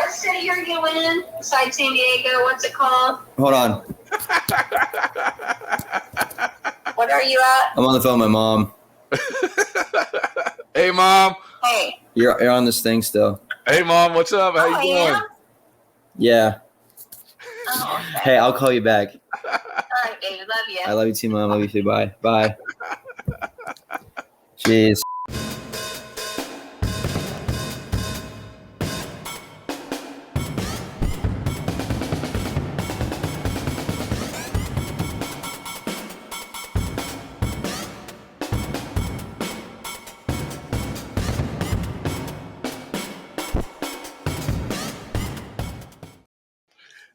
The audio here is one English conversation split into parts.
What city are you in besides San Diego? What's it called? Hold on. What are you at? I'm on the phone with my mom. Hey, Mom. Hey. You're on this thing still. Hey, Mom. What's up? How you doing? Am? Yeah. Oh, okay. Hey, I'll call you back. All right, baby. Love you. I love you too, Mom. Love you too. Bye. Bye. Jeez.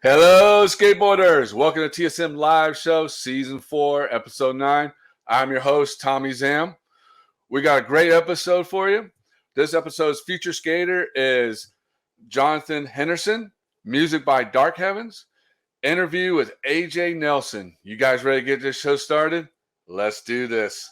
Hello, skateboarders. Welcome to TSM Live Show, Season 4, Episode 9. I'm your host, Tommie Zam. We got a great episode for you. This episode's feature skater is Jonathan Henderson, music by Dark Heavens, interview with AJ Nelson. You guys ready to get this show started? Let's do this.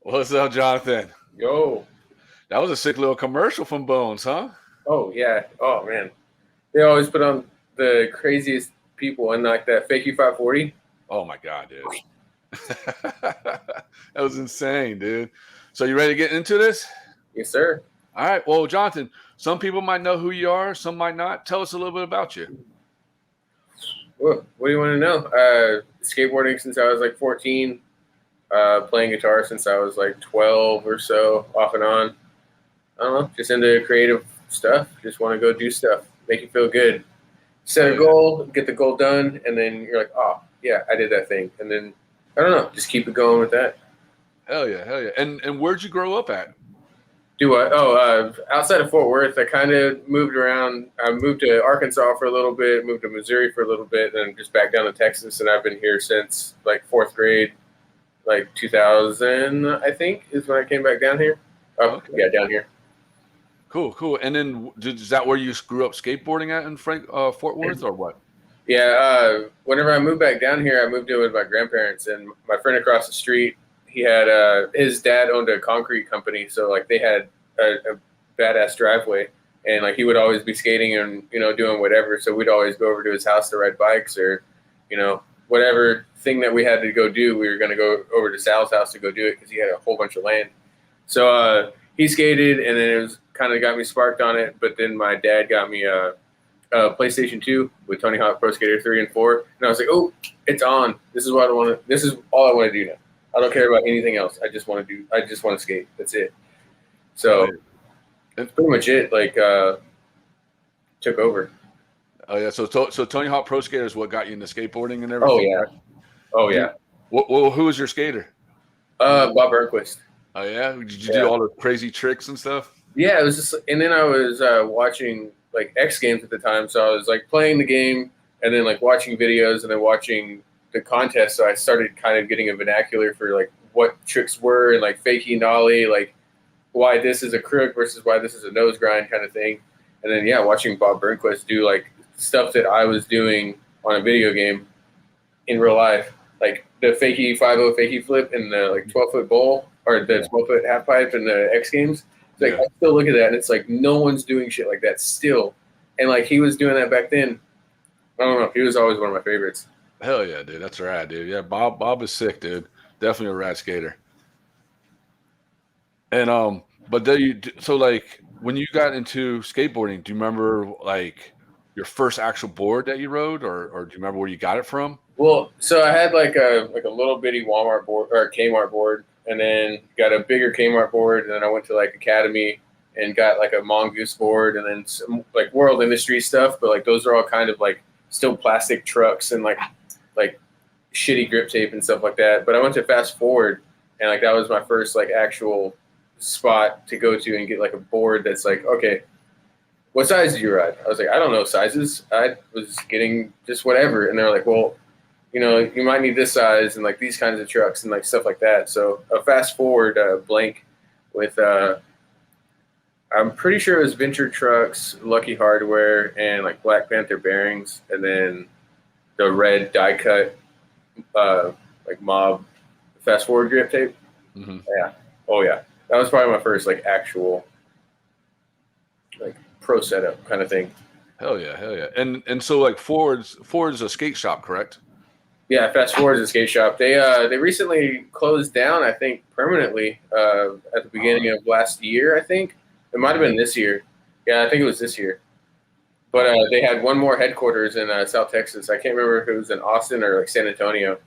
What's up, Jonathan? Yo. That was a sick little commercial from Bones, huh? Oh, yeah. Oh, man. They always put on the craziest people and like that Fakey 540. Oh, my God, dude. That was insane, dude. So you ready to get into this? Yes, sir. All right. Well, Jonathan, some people might know who you are. Some might not. Tell us a little bit about you. What do you want to know? Skateboarding since I was like 14. Playing guitar since I was like 12 or so, off and on. I don't know, just into creative stuff. Just want to go do stuff, make you feel good. Set a goal, get the goal done, and then you're like, oh, yeah, I did that thing. And then, I don't know, just keep it going with that. Hell yeah, hell yeah. And where'd you grow up at? Do what? Oh, outside of Fort Worth, I kind of moved around. I moved to Arkansas for a little bit, moved to Missouri for a little bit, then just back down to Texas, and I've been here since like 4th grade. Like 2000, I think, is when I came back down here. Oh, okay. Yeah, down here. Cool, cool. And then is that where you grew up skateboarding at in Fort Worth or what? Yeah, whenever I moved back down here, I moved in with my grandparents. And my friend across the street, he had his dad owned a concrete company. So, like, they had a badass driveway. And, like, he would always be skating and, you know, doing whatever. So we'd always go over to his house to ride bikes or, you know, whatever thing that we had to go do, we were going to go over to Sal's house to go do it because he had a whole bunch of land. So he skated, and then it was kind of got me sparked on it. But then my dad got me a PlayStation 2 with Tony Hawk Pro Skater 3 and 4, and I was like, "Oh, it's on! This is what I want to. This is all I want to do now. I don't care about anything else. I just want to do. I just want to skate. That's it." So that's pretty much it. Like took over. Oh yeah, so Tony Hawk Pro Skater is what got you into skateboarding and everything. Oh yeah. Oh yeah. Well, who was your skater? Bob Burnquist. Oh yeah, did you do all the crazy tricks and stuff? Yeah, it was just, and then I was watching like X Games at the time, so I was like playing the game and then like watching videos and then watching the contest. So I started kind of getting a vernacular for like what tricks were and like fakie nollie, like why this is a crook versus why this is a nose grind kind of thing. And then watching Bob Burnquist do like stuff that I was doing on a video game in real life, like the fakie 5-0 fakie flip and the like 12-foot bowl or the 12-foot half pipe in the X Games. It's like I still look at that and it's like no one's doing shit like that still. And like he was doing that back then. I don't know. He was always one of my favorites. Hell yeah, dude. That's rad, dude. Yeah, Bob is sick, dude. Definitely a rad skater. And but then so like when you got into skateboarding, do you remember like your first actual board that you rode, or do you remember where you got it from? Well, so I had like a little bitty Walmart board or Kmart board, and then got a bigger Kmart board, and then I went to like Academy and got like a Mongoose board, and then some like World Industry stuff. But like those are all kind of like still plastic trucks and like shitty grip tape and stuff like that. But I went to Fast Forward, and like that was my first like actual spot to go to and get like a board that's like, okay, what size do you ride? I was like, I don't know sizes. I was getting just whatever. And they're like, well, you know, you might need this size and like these kinds of trucks and like stuff like that. So a Fast Forward blank with, I'm pretty sure it was Venture Trucks, Lucky Hardware, and like Black Panther bearings. And then the red die cut, like Mob Fast Forward grip tape. Mm-hmm. Yeah. Oh yeah. That was probably my first like actual like pro setup kind of thing. Hell yeah. And so like Ford's a skate shop, correct? Yeah, Fast Forward is a skate shop. They recently closed down, I think, permanently at the beginning of last year, I think. It might have been this year. Yeah, I think it was this year. But they had one more headquarters in South Texas. I can't remember if it was in Austin or like San Antonio.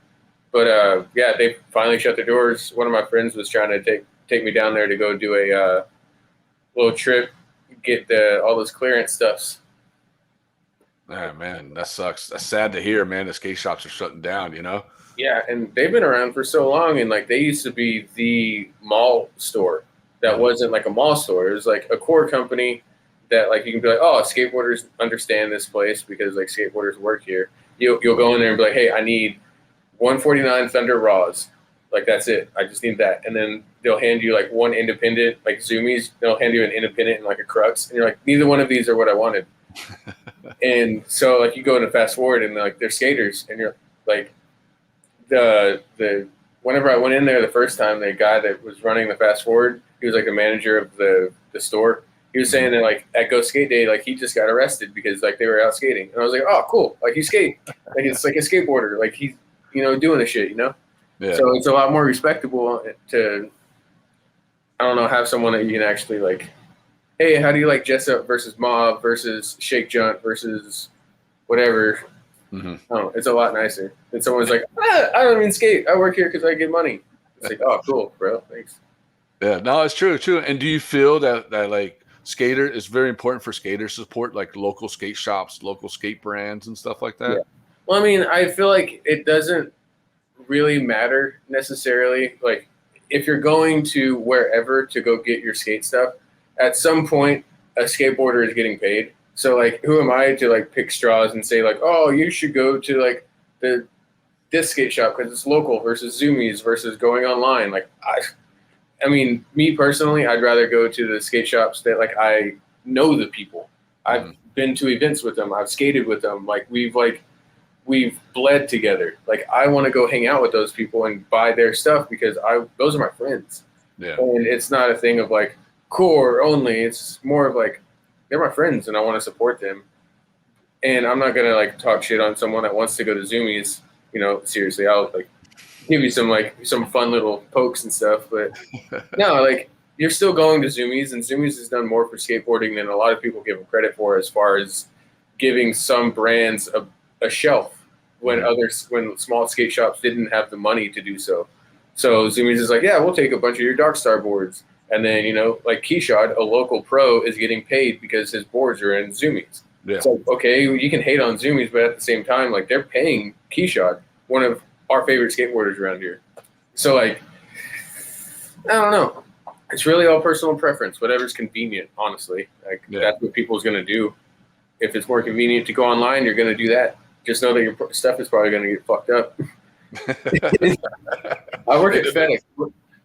But yeah, they finally shut their doors. One of my friends was trying to take me down there to go do a little trip, get all those clearance stuffs. Ah, man, that sucks. That's sad to hear, man. The skate shops are shutting down, you know? Yeah, and they've been around for so long, and like they used to be the mall store that wasn't like a mall store. It was like a core company that like you can be like, oh, skateboarders understand this place because like skateboarders work here. You'll go in there and be like, hey, I need 149 Thunder Raws. Like that's it. I just need that. And then they'll hand you like one independent, like Zoomies. They'll hand you an independent and like a Crux, and you're like, neither one of these are what I wanted. And so like you go into Fast Forward and like they're skaters, and you're like the whenever I went in there the first time, the guy that was running the Fast Forward, he was like the manager of the store. He was saying that like at Go Skate Day, like he just got arrested because like they were out skating. And I was like, oh cool, like you skate, like it's like a skateboarder, like he's doing the shit, Yeah. So it's a lot more respectable to, I don't know, have someone that you can actually like, hey, how do you like Jessup versus Mob versus Shake Junt versus whatever? Mm-hmm. Oh, it's a lot nicer. And someone's like, I don't even skate. I work here because I get money. It's like, oh, cool, bro. Thanks. Yeah, no, it's true. And do you feel that like skater is very important for skaters to support like local skate shops, local skate brands and stuff like that? Yeah. Well, I mean, I feel like it doesn't really matter necessarily. Like if you're going to wherever to go get your skate stuff, at some point a skateboarder is getting paid. So like who am I to like pick straws and say like, oh, you should go to like this skate shop because it's local versus Zoomies versus going online. Like I mean, me personally, I'd rather go to the skate shops that like I know the people. I've been to events with them. I've skated with them. Like we've bled together. Like I want to go hang out with those people and buy their stuff because those are my friends. Yeah. And it's not a thing of like core only. It's more of like they're my friends and I want to support them. And I'm not gonna like talk shit on someone that wants to go to Zoomies. Seriously, I'll like give you some fun little pokes and stuff. But no, like you're still going to Zoomies, and Zoomies has done more for skateboarding than a lot of people give them credit for, as far as giving some brands a shelf when small skate shops didn't have the money to do so. So Zoomies is like, yeah, we'll take a bunch of your Dark Star boards. And then, like Keyshot, a local pro, is getting paid because his boards are in Zoomies. Yeah. So, okay, you can hate on Zoomies, but at the same time, like they're paying Keyshot, one of our favorite skateboarders around here. So like, I don't know. It's really all personal preference, whatever's convenient, honestly. Like that's what people's going to do. If it's more convenient to go online, you're going to do that. Just know that your stuff is probably going to get fucked up. I work at FedEx.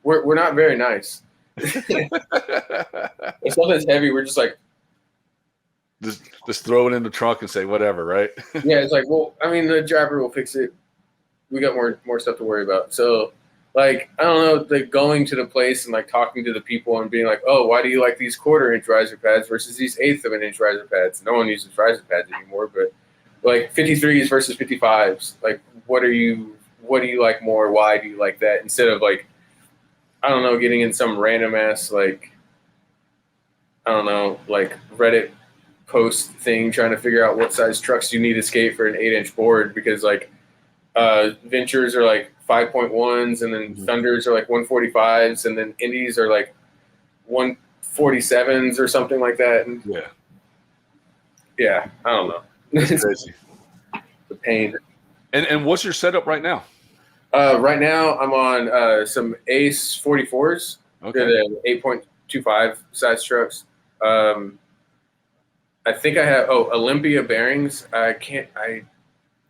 We're not very nice. If something's heavy, we're just like, just throw it in the trunk and say whatever, right? Yeah, it's like, well, I mean, the driver will fix it. We got more stuff to worry about. So, like, I don't know, like going to the place and like talking to the people and being like, oh, why do you like these 1/4-inch riser pads versus these 1/8 of an inch riser pads? No one uses riser pads anymore, but like 53s versus 55s. Like, what what do you like more? Why do you like that? Instead of like, I don't know, getting in some random ass like, I don't know, like Reddit post thing trying to figure out what size trucks you need to skate for an 8-inch board, because like Ventures are like 5.1s, and then Thunders are like 145s, and then Indies are like 147s or something like that. And yeah, I don't know. It's crazy. The pain. And what's your setup right now? Right now I'm on some Ace 44s. Okay. They're the 8.25 size trucks. I think I have Olympia bearings. I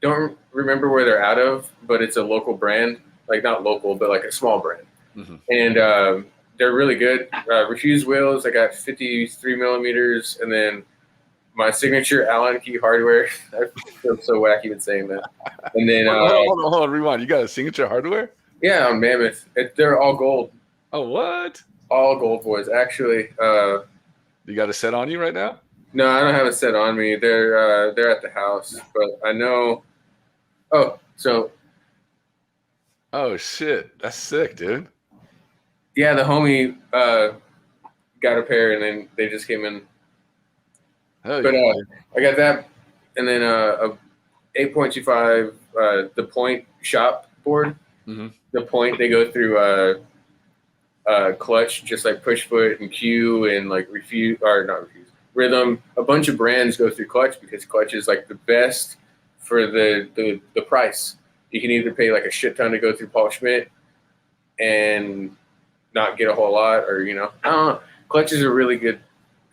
don't remember where they're out of, but it's a local brand, like not local, but like a small brand. And they're really good. Refused wheels. I got 53 millimeters, and then my signature Allen key hardware. I feel so wacky even saying that. And then hold on, rewind. You got a signature hardware? Yeah, on Mammoth. They're all gold. Oh, what? All gold boys, actually. You got a set on you right now? No, I don't have a set on me. They're at the house, but I know. Oh shit, that's sick, dude. Yeah, the homie got a pair, and then they just came in. Hell But yeah. I got that, and then a 8.25 the Point shop board. The Point, they go through clutch, just like push foot and Q and like Rhythm. A bunch of brands go through clutch because clutch is like the best for the price. You can either pay like a shit ton to go through Paul Schmidt and not get a whole lot, or I don't know. Clutch is a really good,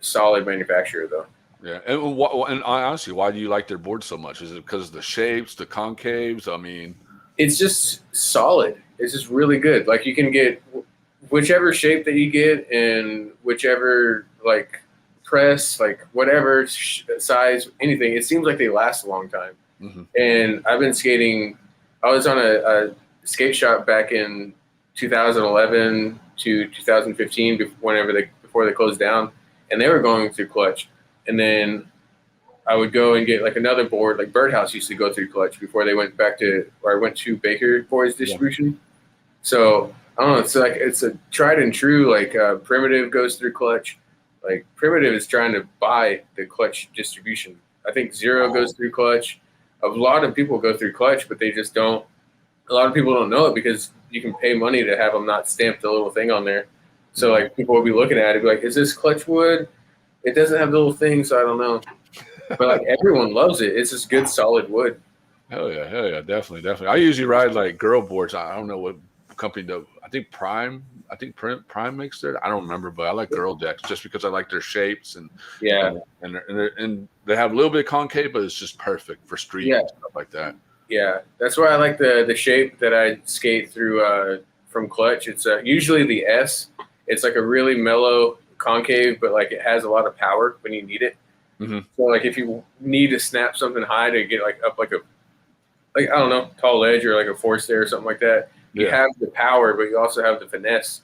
solid manufacturer though. Yeah, and honestly, why do you like their board so much? Is it because of the shapes, the concaves? I mean, it's just solid. It's just really good. Like you can get whichever shape that you get and whichever like press, like whatever size, anything. It seems like they last a long time. And I've been skating. I was on a skate shop back in 2011 to 2015, before they closed down, and they were going through clutch. And then I would go and get like another board, like Birdhouse used to go through clutch before they went back to, or I went to Baker Boys distribution. Yeah. So I don't know. It's like it's a tried and true. Like Primitive goes through clutch. Like Primitive is trying to buy the clutch distribution. I think Zero goes through clutch. A lot of people go through clutch, but they just don't. A lot of people don't know it because you can pay money to have them not stamp the little thing on there. So like people will be looking at it, be like, "Is this clutch wood?" It doesn't have the little thing, so I don't know. But like everyone loves it. It's just good, solid wood. Hell yeah, definitely. I usually ride like girl boards. I don't know what company does. I think Prime makes their. I don't remember, but I like girl decks just because I like their shapes and and they have a little bit of concave, but it's just perfect for street and stuff like that. Yeah, that's why I like the shape that I skate through from clutch. It's usually the S. It's like a really mellow concave, but like it has a lot of power when you need it. So like if you need to snap something high to get like up like I don't know, tall ledge or like a force there or something like that, you have the power, but you also have the finesse.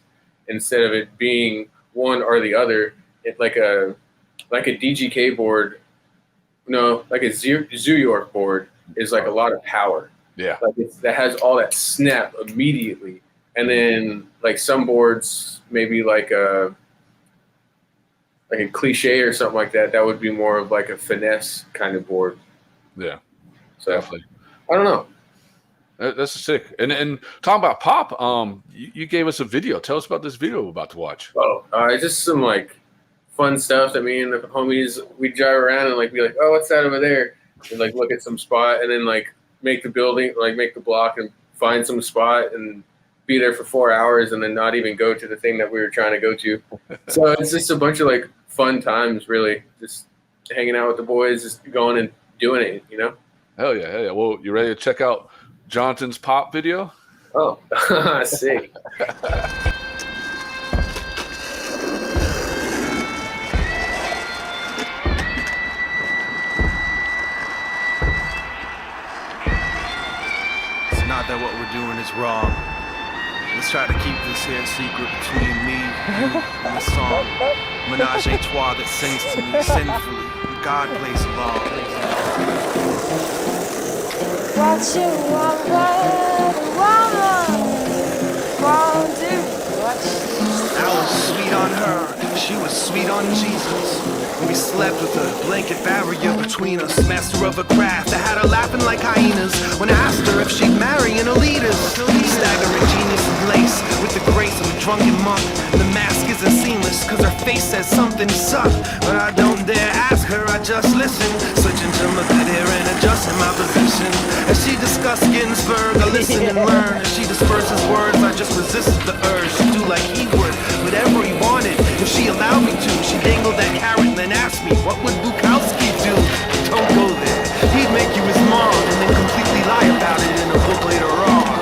Instead of it being one or the other, it's like a DGK board. No, like a Zoo York board is like a lot of power. Yeah, like that has all that snap immediately, and then like some boards maybe like a cliche or something like that. That would be more of like a finesse kind of board. Yeah, so definitely. I don't know. That's sick. And talking about pop, you gave us a video. Tell us about this video we're about to watch. Oh, just some like fun stuff that me and the homies, we drive around and like be like, oh, what's that over there? And like look at some spot and then like make the building, like make the block and find some spot and be there for 4 hours and then not even go to the thing that we were trying to go to. So it's just a bunch of like fun times, really, just hanging out with the boys, just going and doing it, Hell yeah. Well, you ready to check out Jonathan's pop video? Oh, I see. It's not that what we're doing is wrong. Let's try to keep this here secret between me, you, and the song. Menage a trois that sings to me sinfully. God plays along. What you want, on her, she was sweet on Jesus. We slept with a blanket barrier between us, master of a craft that had her laughing like hyenas when I asked her if she'd marry an elitist. Staggering genius of lace with the grace of a drunken monk. The mask isn't seamless cause her face says something's up, but I don't dare ask her, I just listen, switching to my bed here and adjusting my position. As she discussed Ginsburg, I listen and learn. As she disperses words, I just resisted the urge to do like he would, whatever he wanted, if she allowed me to. She dangled that carrot and then asked me, what would Bukowski do? Don't go there, he'd make you his mom and then completely lie about it in a book later on.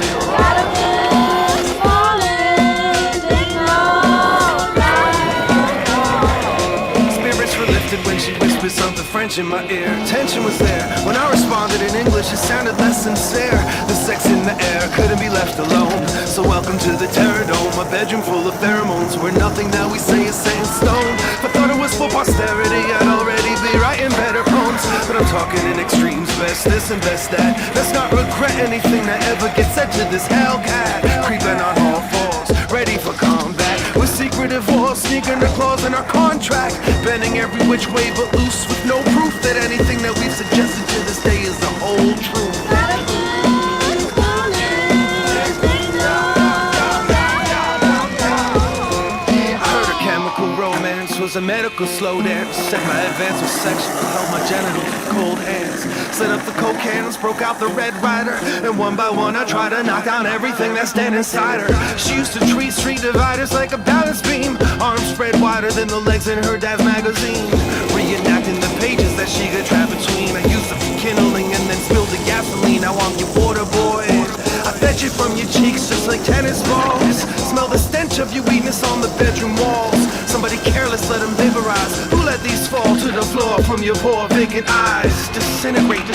Spirits were lifted when she whispered something French in my ear. Tension was there when I responded in English, it sounded less sincere. The sex in the air couldn't be left alone, so welcome to the Terror Dome, a bedroom full of pheromones where nothing that we say is set in stone. I thought it was for posterity, I'd already be writing better poems, but I'm talking in extremes, best this and best that. Let's not regret anything that ever gets said to this hellcat. Creeping on all fours, ready for combat, with secretive walls, sneaking their claws in our contract, bending every which way but loose, with no proof that anything that we've suggested to this day is the whole truth. Was a medical slow dance. Set my advance with sexual, held my genitals with cold hands. Set up the coke cans, broke out the Red Rider, and one by one I tried to knock down everything that's dead inside her. She used to treat street dividers like a balance beam, arms spread wider than the legs in her dad's magazine, reenacting the pages that she could trap between. I used the kindling and then spilled the gasoline. Now I'm your water boy, I fetch it from your cheeks just like tennis balls. Smell the stench of your weakness on the bedroom walls. Somebody careless let them vaporize. Who let these fall to the floor from your poor vacant eyes? Disintegrate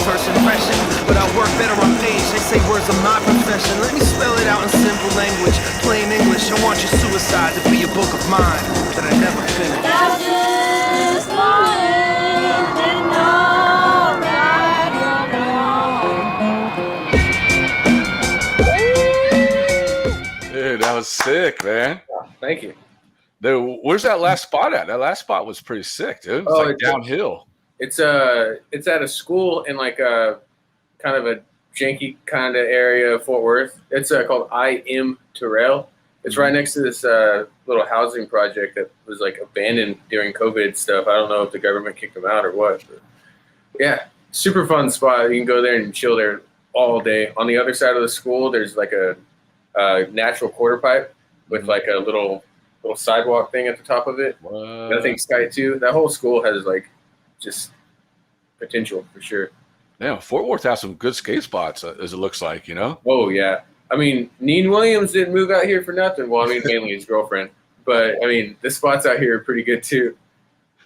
first impression, but I work better on page. They say words are my profession. Let me spell it out in simple language, plain English. I want your suicide to be a book of mine that I never finished. I just wanted to know right or wrong. Dude, that was sick, man. Thank you. Dude, where's that last spot at? That last spot was pretty sick, dude. It's like downhill. It's at a school in like a kind of a janky kind of area of Fort Worth. It's called I Am Terrell. It's right next to this little housing project that was like abandoned during COVID stuff. I don't know if the government kicked them out or what. But yeah, super fun spot. You can go there and chill there all day. On the other side of the school, there's like a natural quarter pipe with like a little sidewalk thing at the top of it. I think Sky too. That whole school has like just potential for sure. Yeah, Fort Worth has some good skate spots, as it looks like, you know? Oh yeah. I mean, Neen Williams didn't move out here for nothing. Well, I mean, mainly his girlfriend. But I mean, the spots out here are pretty good too.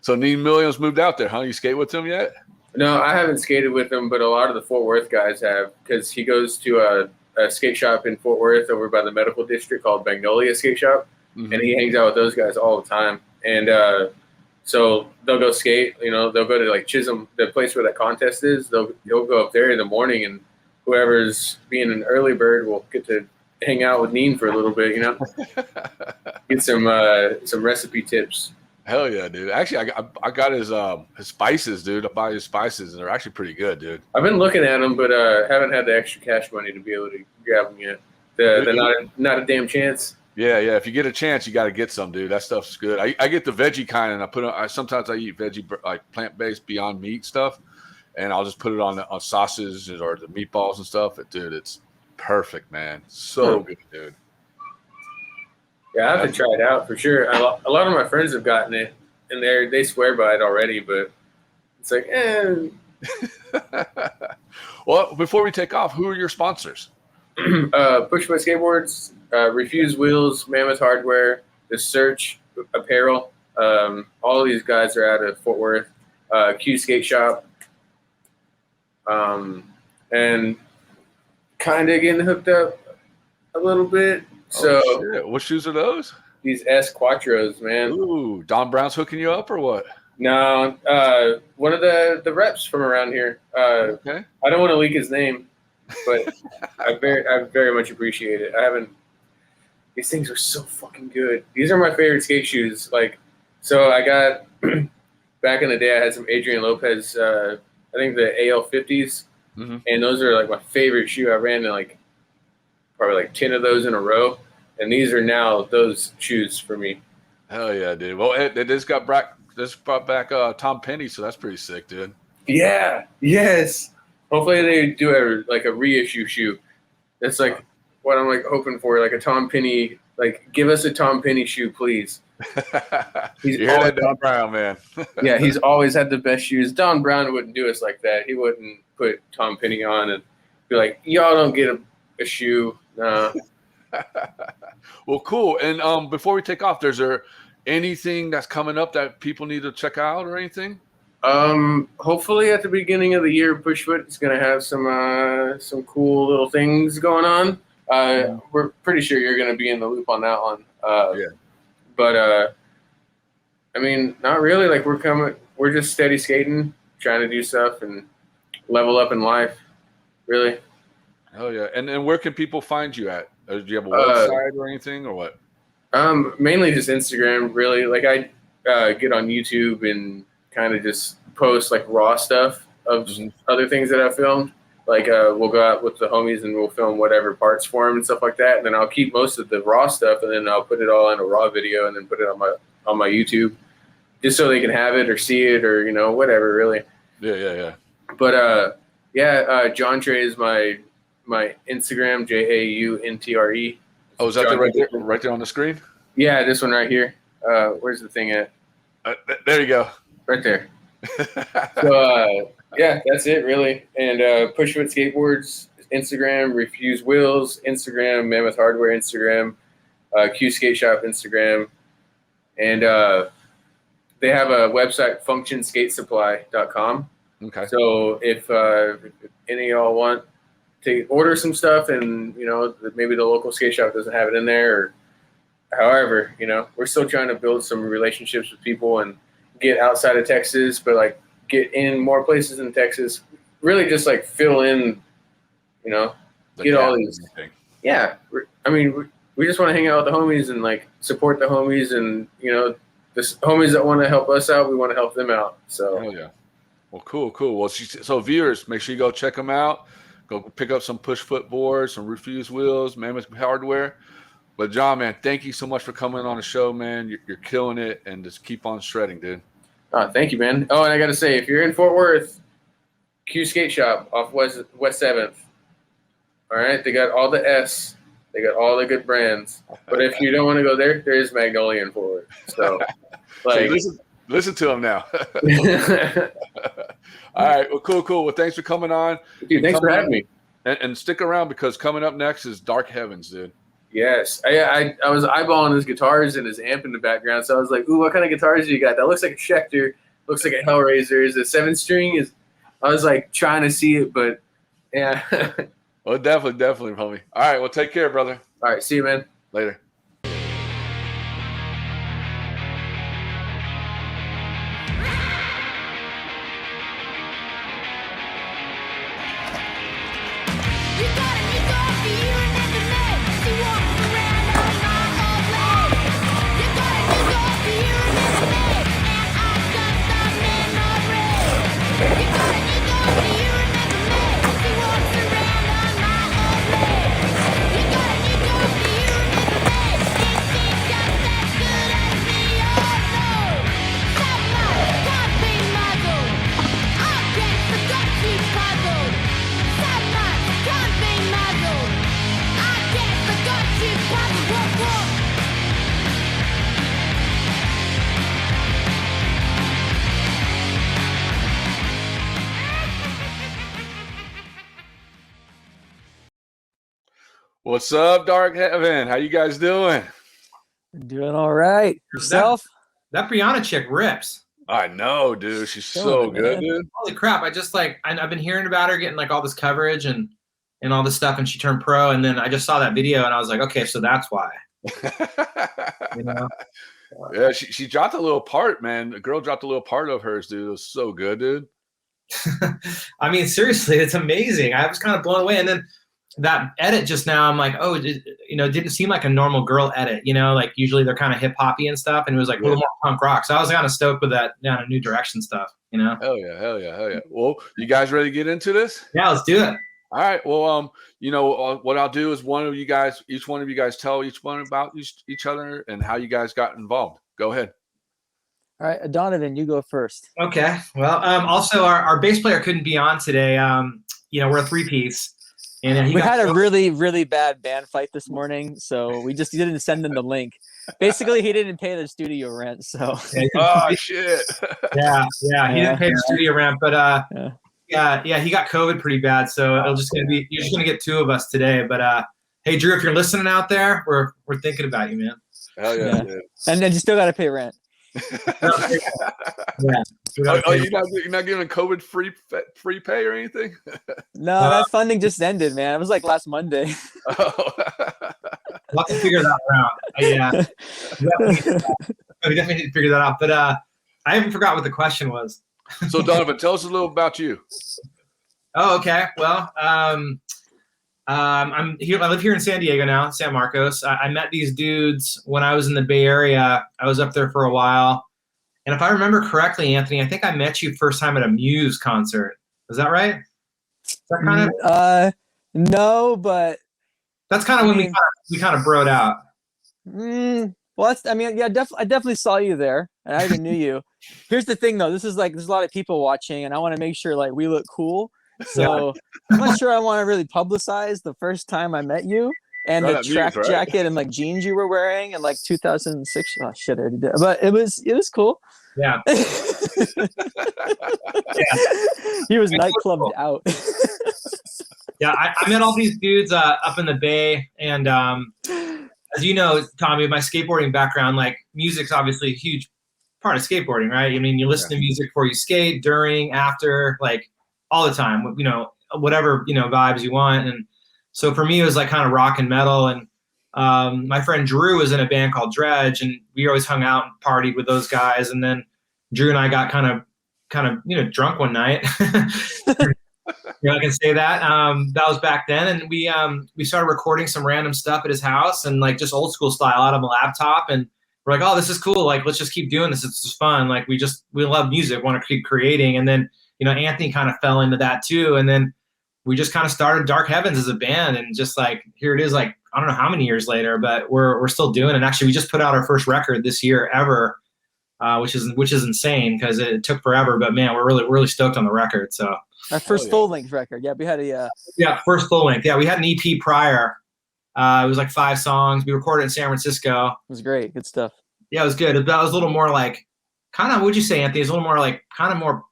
So Neen Williams moved out there, huh? You skate with him yet? No, I haven't skated with him, but a lot of the Fort Worth guys have, because he goes to a skate shop in Fort Worth over by the medical district called Magnolia Skate Shop. Mm-hmm. And he hangs out with those guys all the time. And so they'll go skate, you know, they'll go to like Chisholm, the place where that contest is. They'll go up there in the morning, and whoever's being an early bird will get to hang out with Neen for a little bit, you know, get some recipe tips. Hell yeah, dude. Actually, I got his spices, dude. I buy his spices, and they're actually pretty good, dude. I've been looking at them, but haven't had the extra cash money to be able to grab them yet. They're not a damn chance. Yeah. If you get a chance, you got to get some, dude. That stuff's good. I get the veggie kind, and sometimes I eat veggie, like plant-based Beyond Meat stuff, and I'll just put it on sausages or the meatballs and stuff. Dude, it's perfect, man. So good, dude. Yeah, I have to try it out for sure. A lot of my friends have gotten it, and they swear by it already, but it's like, Well, before we take off, who are your sponsors? Push by Skateboards, Refuse Wheels, Mammoth Hardware, The Search Apparel. All of these guys are out of Fort Worth. Q Skate Shop. And kind of getting hooked up a little bit. So shit. What shoes are those? These S Quattros, man. Ooh, Don Brown's hooking you up or what? No, one of the reps from around here. Okay. I don't want to leak his name, but I very much appreciate it. these things are so fucking good. These are my favorite skate shoes. Like, so I got back in the day, I had some Adrian Lopez. I think the AL50s, and those are like my favorite shoe. I ran like probably like 10 of those in a row, and these are now those shoes for me. Hell yeah, dude. Well, they just brought back Tom Penny, so that's pretty sick, dude. Yeah. Yes. Hopefully they do a reissue shoe. That's like what I'm like hoping for, like a Tom Penny. Like, give us a Tom Penny shoe, please. You hear that, Don Brown, man? Yeah, he's always had the best shoes. Don Brown wouldn't do us like that. He wouldn't put Tom Penny on and be like, y'all don't get a shoe. Nah. Well, cool. And before we take off, is there anything that's coming up that people need to check out or anything? Hopefully at the beginning of the year, Pushfoot is going to have some cool little things going on. We're pretty sure you're going to be in the loop on that one. Yeah. But I mean, not really. Like, we're just steady skating, trying to do stuff and level up in life. Really. Oh yeah. And where can people find you at? Do you have a website or anything, or what? Mainly just Instagram. Really. Like, I get on YouTube and kind of just post like raw stuff of other things that I filmed. Like, we'll go out with the homies and we'll film whatever parts for them and stuff like that. And then I'll keep most of the raw stuff and then I'll put it all in a raw video and then put it on my YouTube, just so they can have it or see it or, whatever, really. Yeah. But John Trey is my Instagram, JAUNTRE. Oh, is that right there on the screen? Yeah, this one right here. Where's the thing at? There you go. Right there. So, yeah, that's it, really. And Pushfoot Skateboards, Instagram, Refuse Wheels, Instagram, Mammoth Hardware, Instagram, Q Skate Shop, Instagram. And they have a website, functionskatesupply.com. Okay. So if any of y'all want to order some stuff and, maybe the local skate shop doesn't have it in there or however, we're still trying to build some relationships with people and get outside of Texas, but like get in more places in Texas, really just like fill in, get all these. Yeah. I mean, we just want to hang out with the homies and like support the homies and, the homies that want to help us out, we want to help them out. So. Oh yeah. Well, cool. Well, so viewers, make sure you go check them out. Go pick up some Pushfoot boards, some Refuse Wheels, Mammoth Hardware. But John, man, thank you so much for coming on the show, man. You're killing it, and just keep on shredding, dude. Thank you, man. Oh, and I got to say, if you're in Fort Worth, Q Skate Shop off West 7th. All right, they got all the S. They got all the good brands. But if you don't want to go there, there is Magnolia in Fort Worth. So, like, so listen to him now. All right, well, cool. Well, thanks for coming on. Dude, thanks for having me. And stick around because coming up next is Dark Heavens, dude. Yes. I was eyeballing his guitars and his amp in the background, so I was like, ooh, what kind of guitars do you got? That looks like a Schecter, looks like a Hellraiser. Is it 7-string? I was like trying to see it, but yeah. Well, definitely, homie. All right, well, take care, brother. All right, see you, man. Later. What's up, Dark Heaven? How you guys doing? Doing all right. Yourself? That Breana chick rips. I know, dude. She's so good, dude. Holy crap. I've been hearing about her getting like all this coverage and all this stuff, and she turned pro, and then I just saw that video and I was like, okay, so that's why. Yeah, she dropped a little part, man. The girl dropped a little part of hers, dude. It was so good, dude. I mean, seriously, it's amazing. I was kind of blown away. And then that edit just now, I'm like, oh, it didn't seem like a normal girl edit, like usually they're kind of hip hoppy and stuff, and it was like a little more punk rock. So I was kind of stoked with that down a new direction stuff, Hell yeah. Well, you guys ready to get into this? Yeah, let's do it. All right. Well, what I'll do is each one of you guys tell each one about each other and how you guys got involved. Go ahead. All right, Donovan, you go first. Okay. Well, also our bass player couldn't be on today. We're a 3-piece. And we had a really, really bad band fight this morning, so we just didn't send him the link. Basically, he didn't pay the studio rent, so. Oh shit! Yeah, he didn't pay the studio rent, but yeah, he got COVID pretty bad, so you're just gonna get 2 of us today. But hey, Drew, if you're listening out there, we're thinking about you, man. Hell yeah. Dude. And then you still got to pay rent. Yeah. You're not giving COVID free pay or anything? No, that funding just ended, man. It was like last Monday. Oh. We'll have to figure that out. Yeah. We definitely need to figure that out. But I haven't forgot what the question was. So Donovan, tell us a little about you. Oh, okay. Well, I'm here. I live here in San Diego now, San Marcos. I met these dudes when I was in the Bay Area. I was up there for a while. And if I remember correctly, Anthony, I think I met you first time at a Muse concert. Is that right? Is that kind of? No, but that's kind of when we kind of broed out. Well, I definitely saw you there, and I even knew you. Here's the thing, though. There's a lot of people watching, and I want to make sure like we look cool. So I'm not sure I want to really publicize the first time I met you and the track jacket and like jeans you were wearing in like 2006. Oh shit, I already did. But it was cool. Yeah. He was nightclubbed out. Yeah, I met all these dudes up in the Bay, and as you know, Tommie, with my skateboarding background, like music's obviously a huge part of skateboarding, right? I mean, you listen to music before you skate, during, after, like all the time, whatever, vibes you want. And so for me, it was like kind of rock and metal. And my friend Drew was in a band called Dredge, and we always hung out and partied with those guys. And then Drew and I got kind of drunk one night. I can say that. That was back then. And we started recording some random stuff at his house, and like just old school style out of a laptop. And we're like, oh, this is cool. Like, let's just keep doing this. It's just fun. Like we love music, want to keep creating. And then, Anthony kind of fell into that too. And then we just kind of started Dark Heavens as a band, and just like, here it is, like, I don't know how many years later, but we're still doing it. And actually we just put out our first record this year ever, which is insane because it took forever, but man, we're really stoked on the record. So our first full-length record. Yeah, we had first full-length. Yeah, we had an EP prior. It was like 5 songs. We recorded in San Francisco. It was great. Good stuff. Yeah, it was good. That was a little more like, kind of, what'd you say, Anthony? It was a little more like, kind of more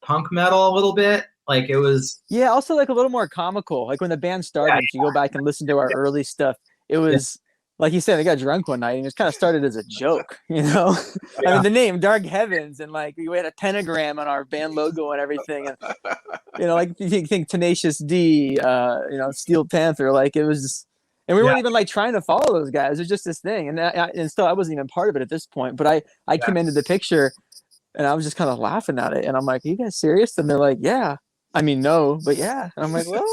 punk metal a little bit. Like it was. Yeah, also like a little more comical. Like when the band started, if you go back and listen to our early stuff, it was, like you said, I got drunk one night, and it kind of started as a joke, I mean, the name Dark Heavens, and like we had a pentagram on our band logo and everything, and like you think Tenacious D, Steel Panther, like it was just, and we weren't even like trying to follow those guys. It was just this thing, and still I wasn't even part of it at this point. But I came into the picture, and I was just kind of laughing at it, and I'm like, "Are you guys serious?" And they're like, "Yeah." I mean, no, but yeah. And I'm like, well,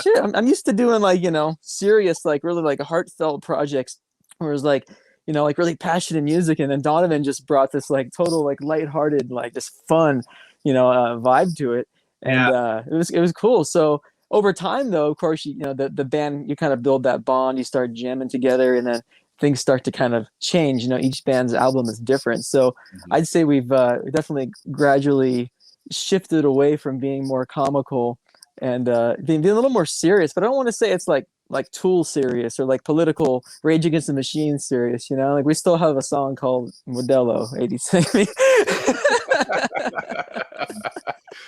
shit. I'm used to doing like, serious, like really like heartfelt projects where it's like, like really passionate music. And then Donovan just brought this like total, like lighthearted, like just fun, vibe to it. And it was cool. So over time though, of course, the band, you kind of build that bond, you start jamming together, and then things start to kind of change. Each band's album is different. So I'd say we've definitely gradually shifted away from being more comical and being a little more serious, but I don't want to say it's like Tool serious or like political Rage Against the Machine serious, like we still have a song called Modelo 86.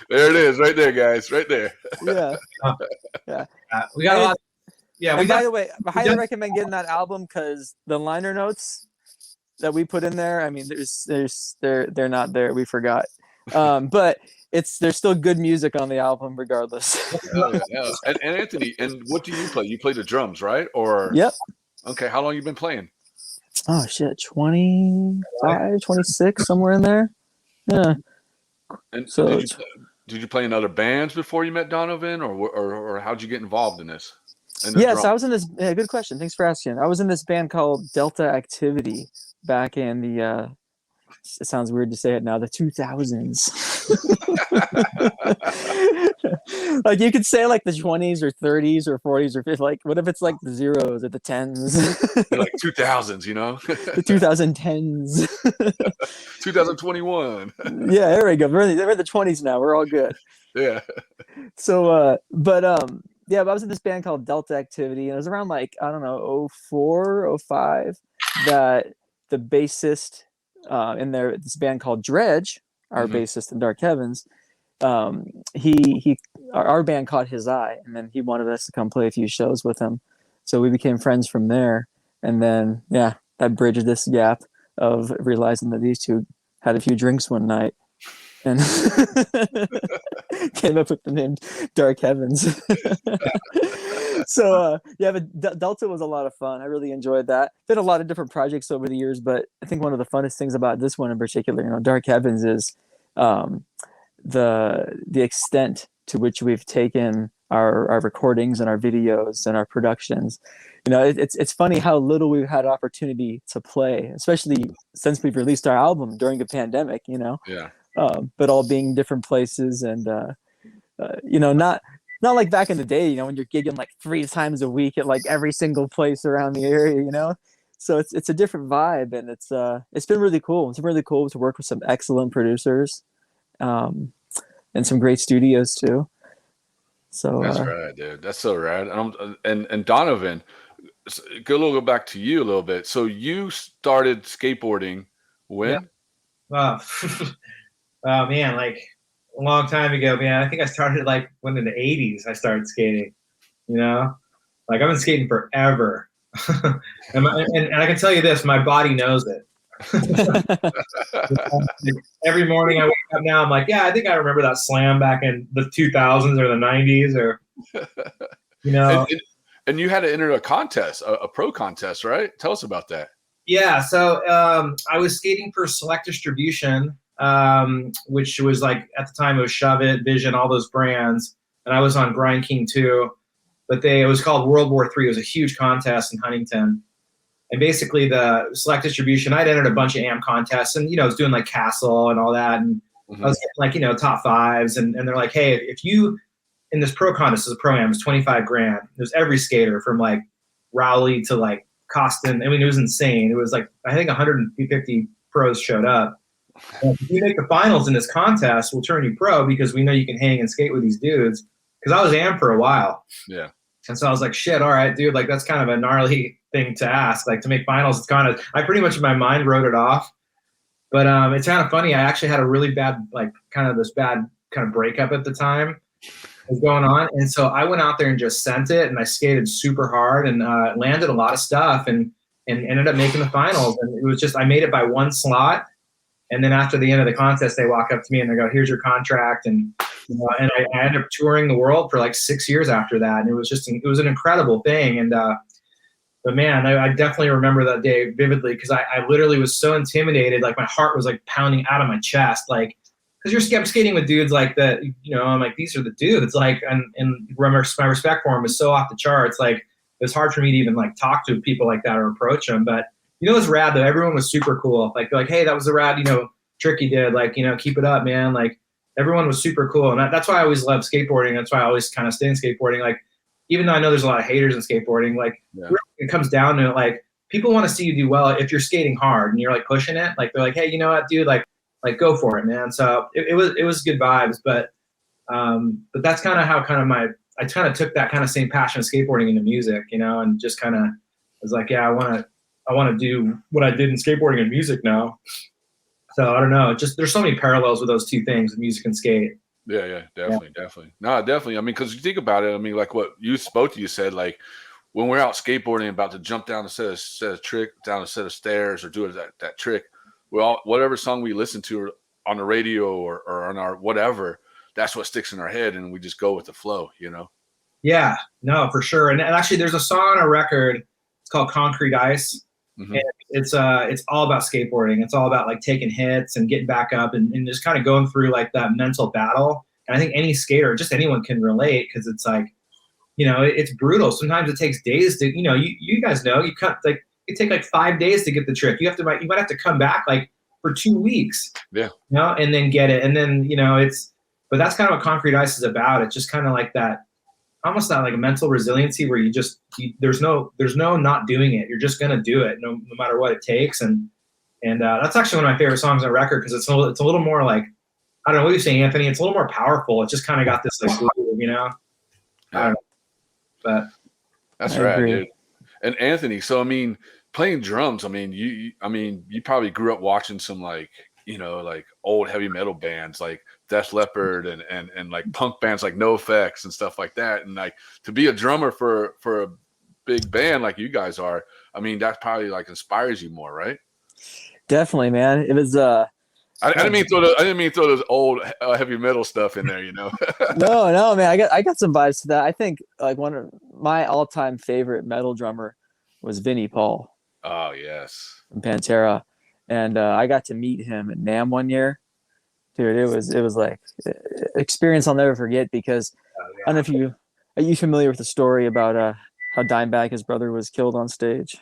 There it is, right there, guys, right there. Yeah. We got a lot. Yeah. By the way, I highly recommend getting that album because the liner notes that we put in there, I mean, they're not there. We forgot. But there's still good music on the album regardless. Yeah. And Anthony, and what do you play? You play the drums, right? Or Yep. Okay, how long you been playing? Oh shit, 25, 26, somewhere in there. Yeah. And so did did you play in other bands before you met Donovan, or how'd you get involved in this? Yes, I was in this. Yeah, good question. Thanks for asking. I was in this band called Delta Activity back in the. It sounds weird to say it now. The 2000s. Like you could say like the 20s or 30s or 40s or 50s. Like what if it's like the zeros or the tens? Like 2000s, you know. The 2010s. 2021. Yeah, there we go. We're in the 20s now. We're all good. Yeah. So, but I was in this band called Delta Activity, and it was around like, I don't know, 04, 05, that the bassist in this band called Dredge, our bassist in Dark Heavens, our band caught his eye, and then he wanted us to come play a few shows with him. So we became friends from there. And then, yeah, that bridged this gap of realizing that these two had a few drinks one night and came up with the name Dark Heavens. So, but Delta was a lot of fun. I really enjoyed that. Did a lot of different projects over the years, but I think one of the funnest things about this one in particular, Dark Heavens, is the extent to which we've taken our recordings and our videos and our productions. It's funny how little we've had opportunity to play, especially since we've released our album during a pandemic, Yeah. But all being different places and, not like back in the day, when you're gigging like 3 times a week at like every single place around the area, so it's a different vibe, and it's been really cool. It's been really cool to work with some excellent producers, and some great studios too. So that's right, dude. That's so rad. And Donovan, go back to you a little bit. So you started skateboarding when? Yeah. Oh man, like a long time ago, man. I think I started like when in the 80s I started skating, like I've been skating forever. and I can tell you this, my body knows it. Every morning I wake up now, I'm like, yeah, I think I remember that slam back in the 2000s or the 90s or, And you had to enter a contest, a pro contest, right? Tell us about that. Yeah, so I was skating for Select Distribution, which was like, at the time it was Shove It, Vision, all those brands. And I was on Grind King too. But it was called World War III. It was a huge contest in Huntington. And basically the Select Distribution, I'd entered a bunch of AM contests and, I was doing like Castle and all that. And I was getting like, top fives. And they're like, hey, if you, in this pro contest, is a pro-am, it's $25,000. There's every skater from like Rowley to like Costin. I mean, it was insane. It was like, I think 150 pros showed up. And if you make the finals in this contest, we'll turn you pro because we know you can hang and skate with these dudes. Because I was AM for a while. Yeah. And so I was like, shit, all right, dude, like that's kind of a gnarly thing to ask. Like to make finals, it's kind of, I pretty much in my mind wrote it off. But it's kind of funny. I actually had a really bad, like kind of this bad kind of breakup at the time was going on. And so I went out there and just sent it and I skated super hard and landed a lot of stuff and ended up making the finals. And it was just, I made it by one slot. And then after the end of the contest, they walk up to me and they go, here's your contract. And and I ended up touring the world for like 6 years after that. And it was an incredible thing. And, but man, I definitely remember that day vividly because I literally was so intimidated. Like my heart was like pounding out of my chest. Like, because I'm skating with dudes like that, I'm like, these are the dudes. Like, and remember my respect for them was so off the charts. Like it was hard for me to even like talk to people like that or approach them. But it was rad though. Everyone was super cool. Like, they're like, hey, that was a rad, trick you did. Like, keep it up, man. Like, everyone was super cool. And that's why I always loved skateboarding. That's why I always kind of stay in skateboarding. Like, even though I know there's a lot of haters in skateboarding, like, really it comes down to, like, people want to see you do well if you're skating hard and you're, like, pushing it. Like, they're like, hey, you know what, dude? Like go for it, man. So it was good vibes. But that's kind of how I kind of took that kind of same passion of skateboarding into music, and just kind of was like, yeah, I want to do what I did in skateboarding and music now. So I don't know. Just there's so many parallels with those two things, music and skate. Yeah, definitely. No, definitely. I mean, because you think about it, I mean, like what both of you said, like when we're out skateboarding, about to jump down a set of stairs, or do that trick. Well, whatever song we listen to on the radio or on our whatever, that's what sticks in our head, and we just go with the flow, Yeah, no, for sure. And actually, there's a song on a record. It's called Concrete Ice. Mm-hmm. And it's all about skateboarding. It's all about like taking hits and getting back up and just kind of going through like that mental battle. And I think any skater, just anyone can relate, because it's like, it's brutal. Sometimes it takes days to, you guys know, it take like 5 days to get the trick. You might have to come back like for 2 weeks. Yeah. And then get it. And then, but that's kind of what concrete ice is about. It's just kind of like that, almost not like a mental resiliency where there's no not doing it. You're just going to do it no matter what it takes. And that's actually one of my favorite songs on record, because it's a little more like, I don't know what you're saying, Anthony. It's a little more powerful. It just kind of got this like, I don't know. But that's right, dude. And Anthony, so I mean, playing drums, I mean, you probably grew up watching some like old heavy metal bands like Def Leppard and like punk bands like NoFX and stuff like that. And like to be a drummer for a big band like you guys are, I mean, that probably like inspires you more, right? Definitely, man. It was I didn't mean throw those old heavy metal stuff in there, No, man. I got some vibes to that. I think like one of my all-time favorite metal drummer was Vinnie Paul. Oh yes, from Pandora, and I got to meet him at NAMM one year. Dude, it was like experience I'll never forget, because I don't know if are you familiar with the story about how Dimebag, his brother, was killed on stage?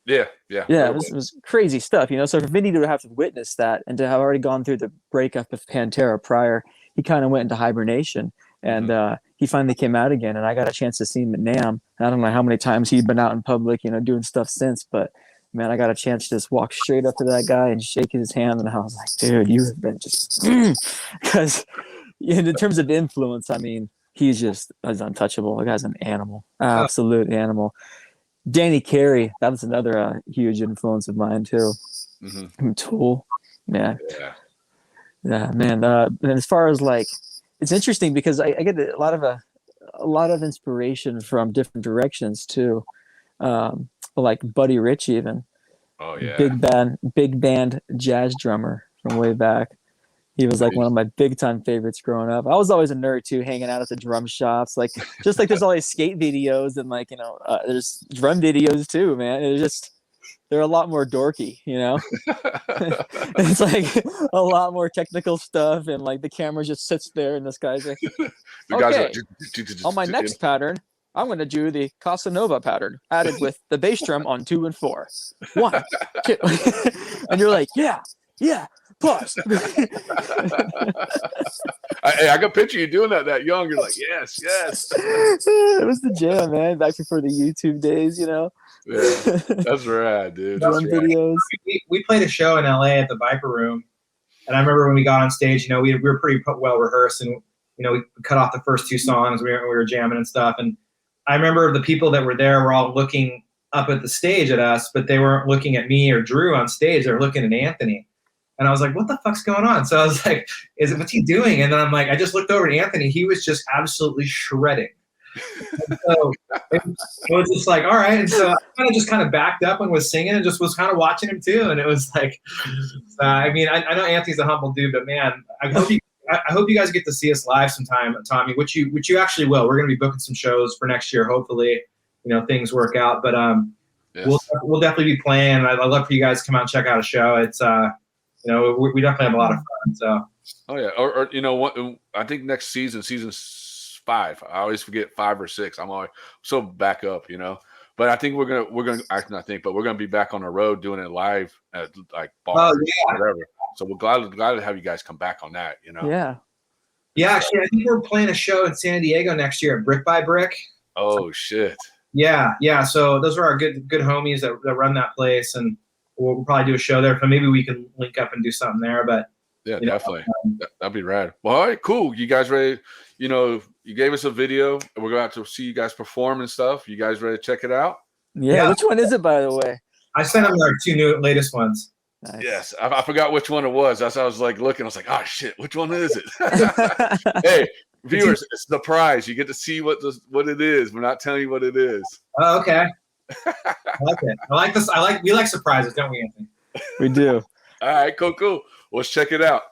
Yeah. It was crazy stuff, So for Vinny to have to witness that and to have already gone through the breakup of Pandora prior, he kind of went into hibernation, and he finally came out again. And I got a chance to see him at NAMM. I don't know how many times he'd been out in public, doing stuff since, but man, I got a chance to just walk straight up to that guy and shake his hand, and I was like, dude, you have been just because in terms of influence, I mean, he's untouchable. The guy's an animal, absolute animal. Danny Carey, that was another huge influence of mine too. Tool, yeah, man. And as far as like, it's interesting because I get a lot of inspiration from different directions too, like Buddy Rich even. Oh yeah, big band jazz drummer from way back. He was like one of my big time favorites growing up. I was always a nerd too, hanging out at the drum shops. Like, just like there's all these skate videos and like, there's drum videos too, man. They're a lot more dorky, It's like a lot more technical stuff, and like the camera just sits there and this guy's like, okay, on my next pattern, I'm going to do the Casanova pattern added with the bass drum on 2 and 4. 1, 2. And you're like, yeah. Plus. I can picture you doing that young. You're like, yes. It was the jam, man. Back before the YouTube days, Yeah, that's rad, dude. Drum videos. We played a show in LA at the Viper Room, and I remember when we got on stage, we were pretty well rehearsed, and we cut off the first 2 songs. We were jamming and stuff, and I remember the people that were there were all looking up at the stage at us, but they weren't looking at me or Drew on stage. They were looking at Anthony. And I was like, what the fuck's going on? So I was like, what's he doing? And then I'm like, I just looked over at Anthony. He was just absolutely shredding. And so it was just like, all right. And so I kind of backed up and was singing and just was kind of watching him too. And it was like, I mean, I know Anthony's a humble dude, but man, I hope you guys get to see us live sometime, Tommie, which you actually will. We're going to be booking some shows for next year. Hopefully, things work out, but yes. We'll definitely be playing. I'd love for you guys to come out and check out a show. It's, we definitely have a lot of fun. So. Oh yeah, or what? I think next season 5. I always forget 5 or 6. I'm always so back up, But I think we're gonna be back on the road doing it live at like bars, whatever. So we're glad to have you guys come back on that. Yeah. Yeah, actually, I think we're playing a show in San Diego next year at Brick by Brick. Oh shit. Yeah. So those are our good homies that run that place, and we'll probably do a show there. So maybe we can link up and do something there. But yeah, definitely. That'd be rad. Well, all right, cool. You guys ready? You gave us a video. We're going to see you guys perform and stuff. You guys ready to check it out? Yeah. Which one is it, by the way? I sent them our 2 latest ones. Nice. Yes. I forgot which one it was. That's why I was like looking. I was like, oh shit, which one is it? Hey, viewers, it's the prize. You get to see what it is. We're not telling you what it is. Oh, okay. I like it. I like this. We like surprises, don't we, Anthony? We do. All right, cool. Let's check it out.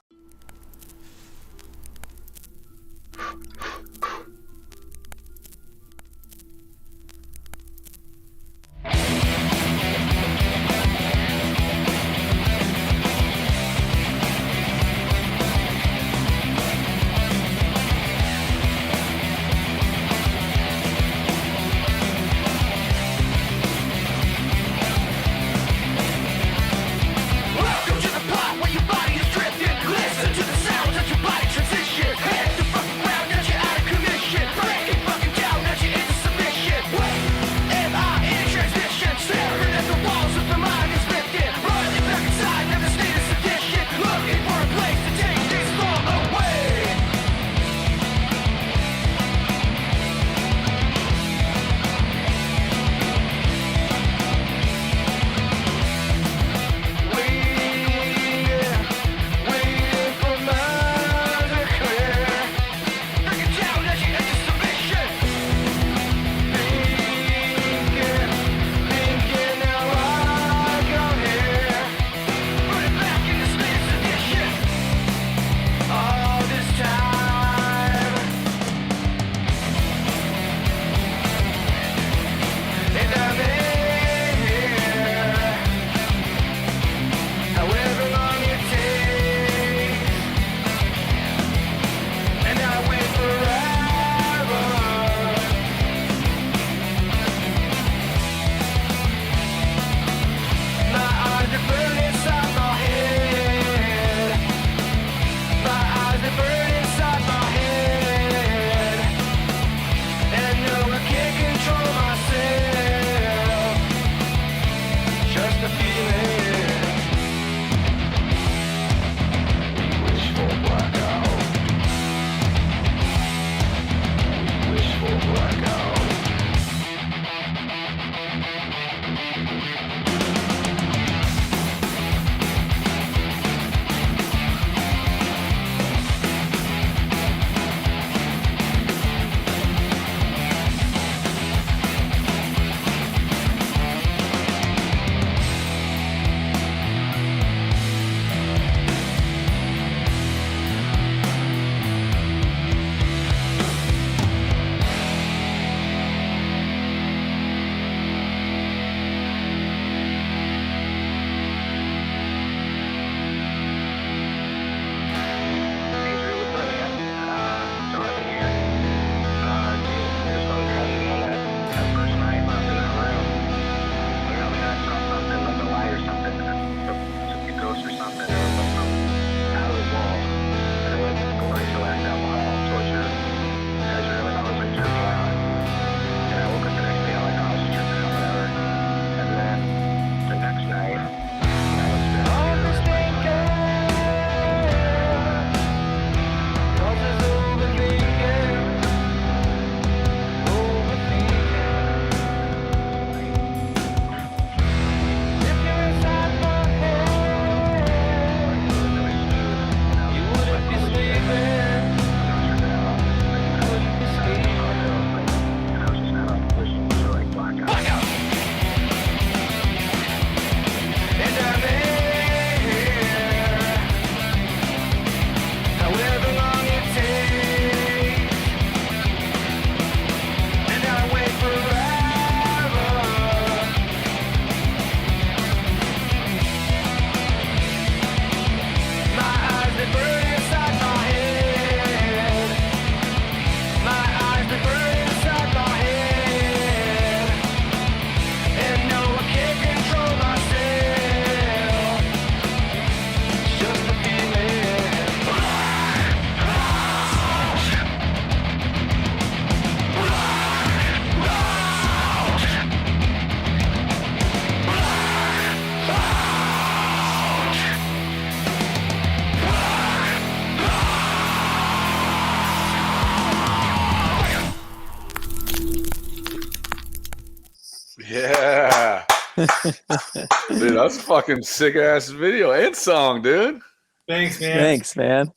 Dude, that's a fucking sick ass video and song, dude. Thanks, man. Thanks, man.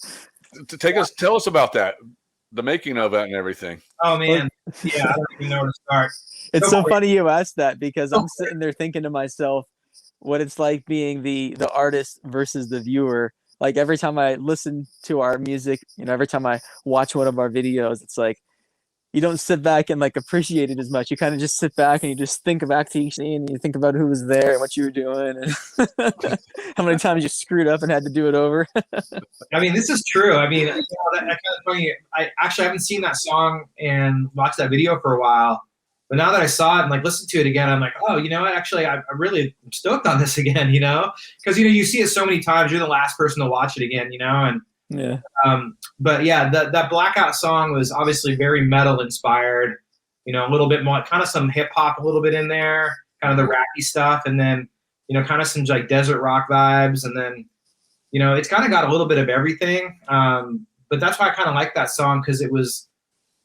Tell us about that, the making of it and everything. Oh man, yeah, I don't even know where to start. It's so funny you asked that because I'm sitting there thinking to myself what it's like being the artist versus the viewer. Like every time I listen to our music, every time I watch one of our videos, it's like you don't sit back and like appreciate it as much. You kind of just sit back and you just think back to each scene and you think about who was there and what you were doing and how many times you screwed up and had to do it over. I mean, this is true. I mean, that kind of funny. I actually haven't seen that song and watched that video for a while. But now that I saw it and like listened to it again, I'm like, oh, you know what? Actually, I really am stoked on this again, because you see it so many times. You're the last person to watch it again, and yeah. But yeah, that Blackout song was obviously very metal inspired. A little bit more, kind of some hip hop, a little bit in there, kind of the rappy stuff, and then kind of some like desert rock vibes, and then it's kind of got a little bit of everything. But that's why I kind of like that song because it was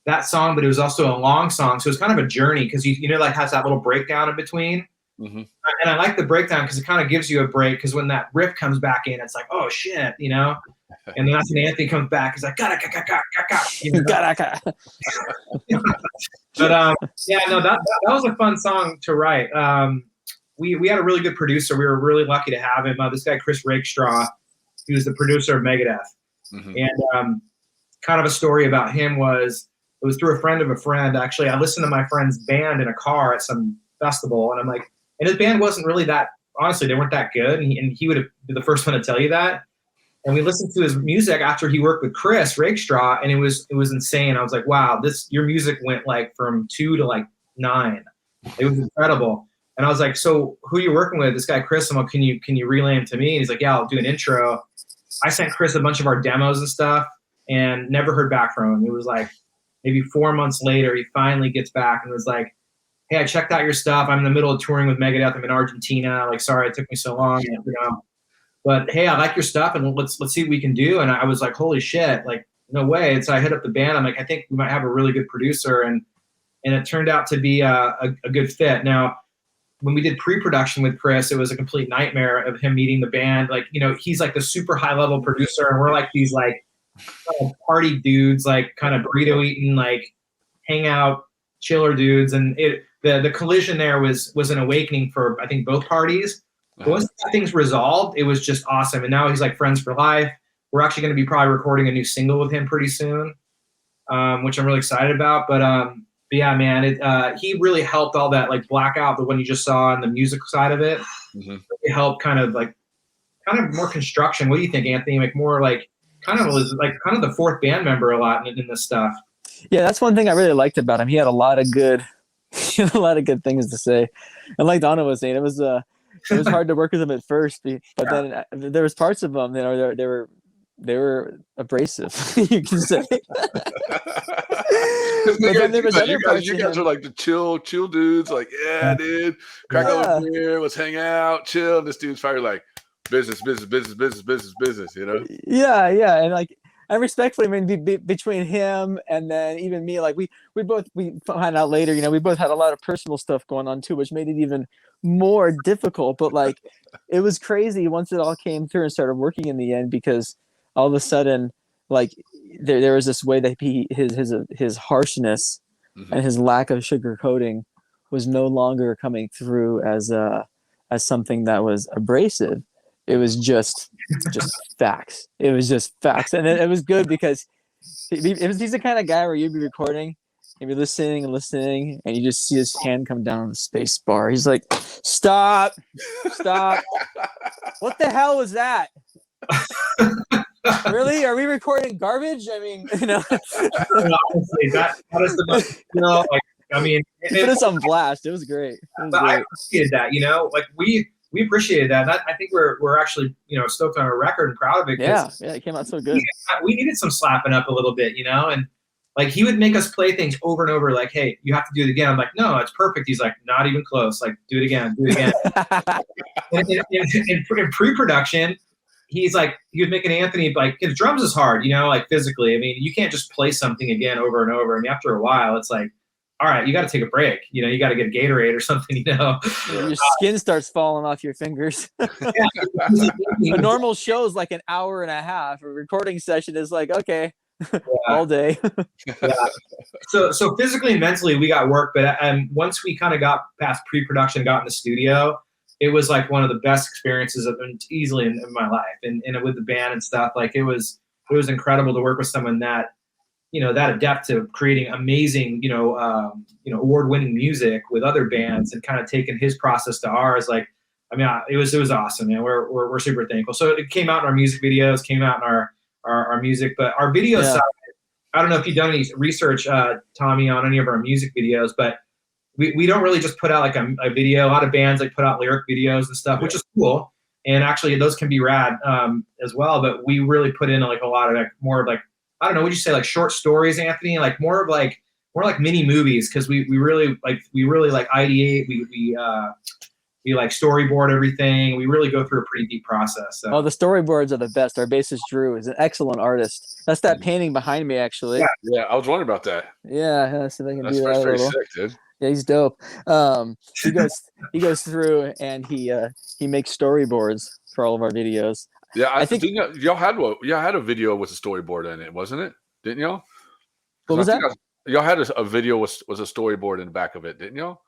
that song, but it was also a long song, so it's kind of a journey because like has that little breakdown in between. Mm-hmm. And I like the breakdown because it kind of gives you a break because when that riff comes back in, it's like, oh shit, and then that's when Anthony comes back, he's like, But yeah, no, that was a fun song to write. We had a really good producer. We were really lucky to have him. This guy Chris Rakestraw, he was the producer of Megadeth, and kind of a story about him was. It was through a friend of a friend. Actually, I listened to my friend's band in a car at some festival, and I'm like, and his band wasn't really that, honestly, they weren't that good, and he would have been the first one to tell you that. And we listened to his music after he worked with Chris Rakestraw, and it was insane. I was like, wow, your music went like from 2 to like 9. It was incredible. And I was like, so who are you working with? This guy Chris, I'm like, can you relay him to me? And he's like, yeah, I'll do an intro. I sent Chris a bunch of our demos and stuff, and never heard back from him. It was like, maybe 4 months later, he finally gets back and was like, hey, I checked out your stuff. I'm in the middle of touring with Megadeth. I'm in Argentina. Like, sorry, it took me so long. But hey, I like your stuff, and let's see what we can do. And I was like, holy shit, like, no way. And so I hit up the band. I'm like, I think we might have a really good producer. And it turned out to be a good fit. Now, when we did pre-production with Chris, it was a complete nightmare of him meeting the band. Like, he's like the super high-level producer, and we're like these, like, party dudes, like kind of burrito eating, like hangout chiller dudes, and the collision there was an awakening for I think both parties. But once things resolved, it was just awesome. And now he's like friends for life. We're actually going to be probably recording a new single with him pretty soon, which I'm really excited about. But yeah, man, he really helped all that, like Blackout, the one you just saw, and the music side of it. It helped kind of more construction. What do you think, Anthony? Like more like kind of the fourth band member a lot in this stuff. Yeah, that's one thing I really liked about him. He had a lot of good things to say. And like Donna was saying, it was hard to work with him at first, but then there was parts of him that they were abrasive, you can say. But then there was other parts. You guys are like the chill dudes. Like, yeah, dude, crack open beer, let's hang out, chill. And this dude's probably like, business, Yeah, and respectfully, I mean, between him and then even me, like we found out later, we both had a lot of personal stuff going on too, which made it even more difficult. But like, it was crazy once it all came through and started working in the end, because all of a sudden, like there was this way that his harshness and his lack of sugarcoating was no longer coming through as something that was abrasive. It was just facts. It was just facts. And it was good because he's the kind of guy where you'd be recording, you'd be listening, and you just see his hand come down on the space bar. He's like, stop. What the hell was that? Really? Are we recording garbage? I mean, honestly, that is the most, like, I mean. He put us on blast. It was great. I appreciated that, like we appreciated that. I think we're actually, stoked on our record and proud of it. Yeah, it came out so good. We needed some slapping up a little bit, and like he would make us play things over and over, like, hey, you have to do it again. I'm like, no, it's perfect. He's like, not even close. Like, do it again. In pre-production, he's like, he was making Anthony, like, his drums is hard, like physically. I mean, you can't just play something again over and over. I mean, after a while, it's like, all right, you got to take a break. You got to get a Gatorade or something. Your skin starts falling off your fingers. Yeah. A normal show is like an hour and a half. A recording session is like, okay, all day. Yeah. So physically and mentally we got work, but once we kind of got past pre-production, got in the studio, it was like one of the best experiences easily in my life, and with the band and stuff. Like it was incredible to work with someone that that adept to creating amazing award-winning music with other bands, and kind of taking his process to ours. Like, I mean, it was awesome, man. We're super thankful. So it came out in our music videos, came out in our music, but our video side, I don't know if you've done any research, Tommie, on any of our music videos, but we don't really just put out like a video. A lot of bands like put out lyric videos and stuff, which is cool. And actually those can be rad as well. But we really put in like a lot of more of like, I don't know, would you say like short stories, Anthony? Like more like mini movies, because we really ideate. We like storyboard everything. We really go through a pretty deep process. So. Oh, the storyboards are the best. Our bassist Drew is an excellent artist. That's that painting behind me, actually. Yeah, I was wondering about that. Yeah, so they can That's do that a pretty little. sick, dude. Yeah, he's dope. He goes through and he makes storyboards for all of our videos. Yeah, I think y'all had a video with a storyboard in it, wasn't it? Didn't y'all? What was that? Y'all had a video was a storyboard in the back of it, didn't y'all?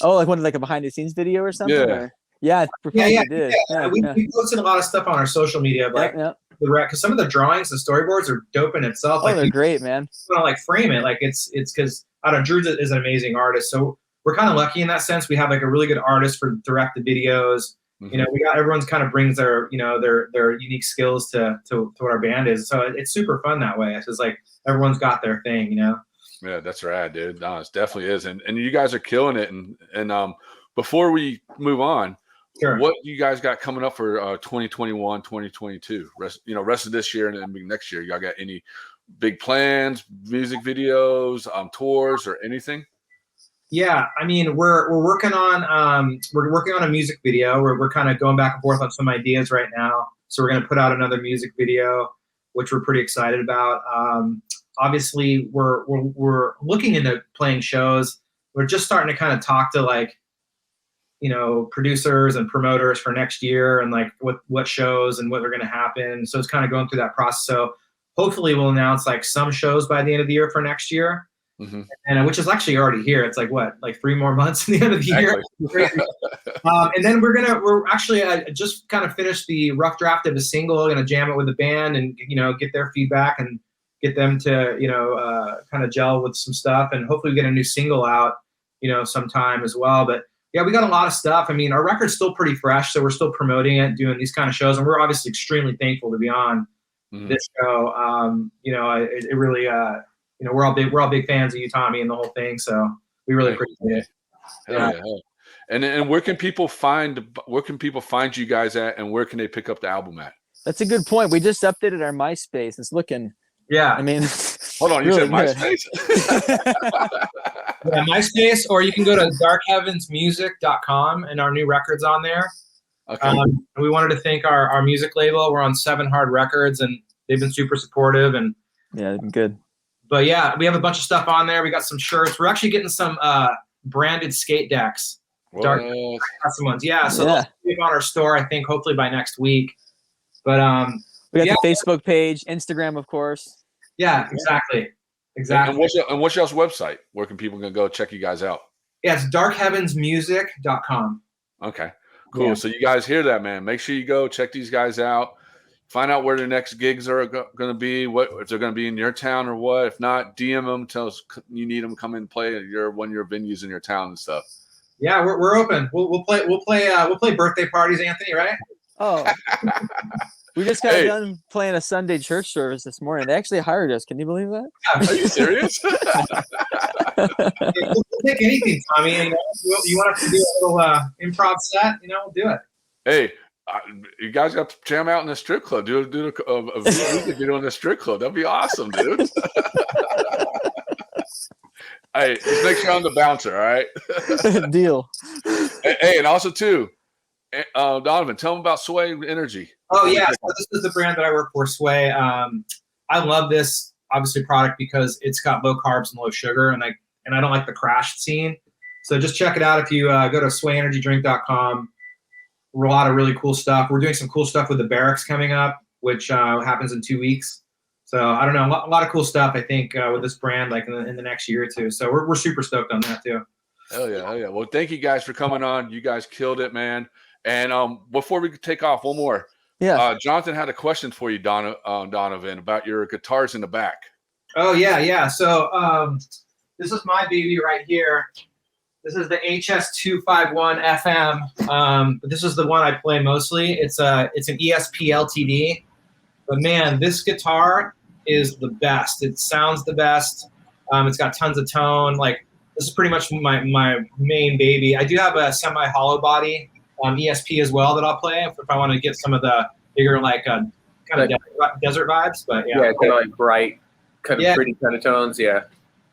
Oh, like a behind the scenes video or something? Yeah. Yeah, Yeah, did. Yeah. We posted a lot of stuff on our social media, like because some of the drawings and storyboards are dope in itself. Oh, they're great, man. Want to like frame it, like it's because I don't know, Drew is an amazing artist, so we're kind of lucky in that sense. We have like a really good artist for direct the videos. Mm-hmm. We got everyone's kind of brings their their unique skills to what our band is. So it's super fun that way. It's just like everyone's got their thing, Yeah, that's rad, dude. No, it definitely is, and you guys are killing it. And before we move on, Sure. What you guys got coming up for 2021, 2022? Rest of this year and then next year. Y'all got any big plans, music videos, tours, or anything? Yeah, I mean, we're working on a music video. We're kind of going back and forth on some ideas right now. So we're going to put out another music video, which we're pretty excited about. Obviously, we're looking into playing shows. We're just starting to kind of talk to producers and promoters for next year, and like what shows and what are going to happen. So it's kind of going through that process. So hopefully we'll announce like some shows by the end of the year for next year. Mm-hmm. And which is actually already here. It's like 3 more months to the end of the year. And then we're actually just kind of finished the rough draft of a single. Going to jam it with the band and get their feedback and get them to kind of gel with some stuff, and hopefully we get a new single out sometime as well. But yeah, we got a lot of stuff. I mean, our record's still pretty fresh, so we're still promoting it, doing these kind of shows, and we're obviously extremely thankful to be on this show. It really we're all big fans of you, Tommie, and the whole thing. So we really appreciate it. Yeah. And where can people find you guys at, and where can they pick up the album at? That's a good point. We just updated our MySpace. It's looking. Yeah. I mean, hold on. You really said MySpace? Yeah, MySpace, or you can go to darkheavensmusic.com, and our new record's on there. Okay. We wanted to thank our music label. We're on 7 Hard Records, and they've been super supportive. And yeah, good. But yeah, we have a bunch of stuff on there. We got some shirts. We're actually getting some branded skate decks. Dark custom ones. Yeah, so they'll be on our store, I think, hopefully by next week. But we got the Facebook page, Instagram, of course. Yeah, exactly. And what's y'all's website? Where can people go check you guys out? Yeah, it's darkheavensmusic.com. Okay, cool. Yeah. So you guys hear that, man. Make sure you go check these guys out. Find out where their next gigs are going to be. What if they're going to be in your town or what? If not, DM them. Tell us you need them. Come and play at one of your venues in your town and stuff. Yeah, we're open. We'll play birthday parties, Anthony. Right? Oh. We just got done playing a Sunday church service this morning. They actually hired us. Can you believe that? Are you serious? We'll take anything, Tommie. You want us to do a little improv set? We'll do it. Hey, you guys got to jam out in the strip club. Do a music video in the strip club. That'd be awesome, dude. Hey, just make sure I'm the bouncer, all right? Deal. Hey, and also too, Donovan, tell them about Sway Energy. Oh yeah, so this is the brand that I work for, Sway. I love this obviously product because it's got low carbs and low sugar, and and I don't like the crash scene. So just check it out if you go to swayenergydrink.com. A lot of really cool stuff. We're doing some cool stuff with the Barracks coming up, which happens in 2 weeks. So I don't know, a lot of cool stuff, I think, with this brand, like in the next year or two. So we're super stoked on that too. Hell yeah, hell yeah. Well, thank you guys for coming on. You guys killed it, man. And before we take off, one more. Yeah. Jonathan had a question for you, Donovan, about your guitars in the back. Oh yeah. So this is my baby right here. This is the HS251 FM. But this is the one I play mostly. It's an ESP LTD. But man, this guitar is the best. It sounds the best. It's got tons of tone. Like, this is pretty much my main baby. I do have a semi-hollow body ESP as well that I'll play if I want to get some of the bigger, like, kind of desert vibes. But yeah, kind of like bright, kind of pretty kind of tones. Yeah.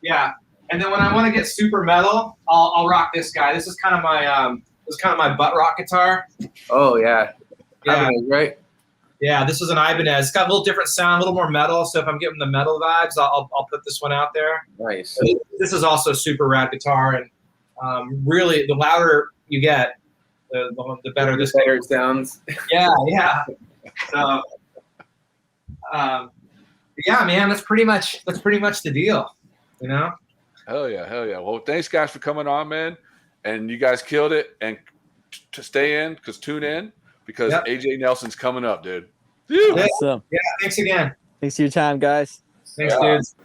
Yeah. And then when I want to get super metal, I'll rock this guy. This is kind of my butt rock guitar. Oh yeah. Yeah. Right. Yeah, this is an Ibanez. It's got a little different sound, a little more metal. So if I'm getting the metal vibes, I'll put this one out there. Nice. So this is also a super rad guitar, and really, the louder you get, the better this. The better it sounds. Yeah. So, yeah, man, that's pretty much the deal. You know. Hell yeah. Well, thanks guys for coming on, man. And you guys killed it. And to stay in, tune in. Because AJ Nelson's coming up, dude. Awesome. Yeah, thanks again. Thanks for your time, guys. Thanks, dudes.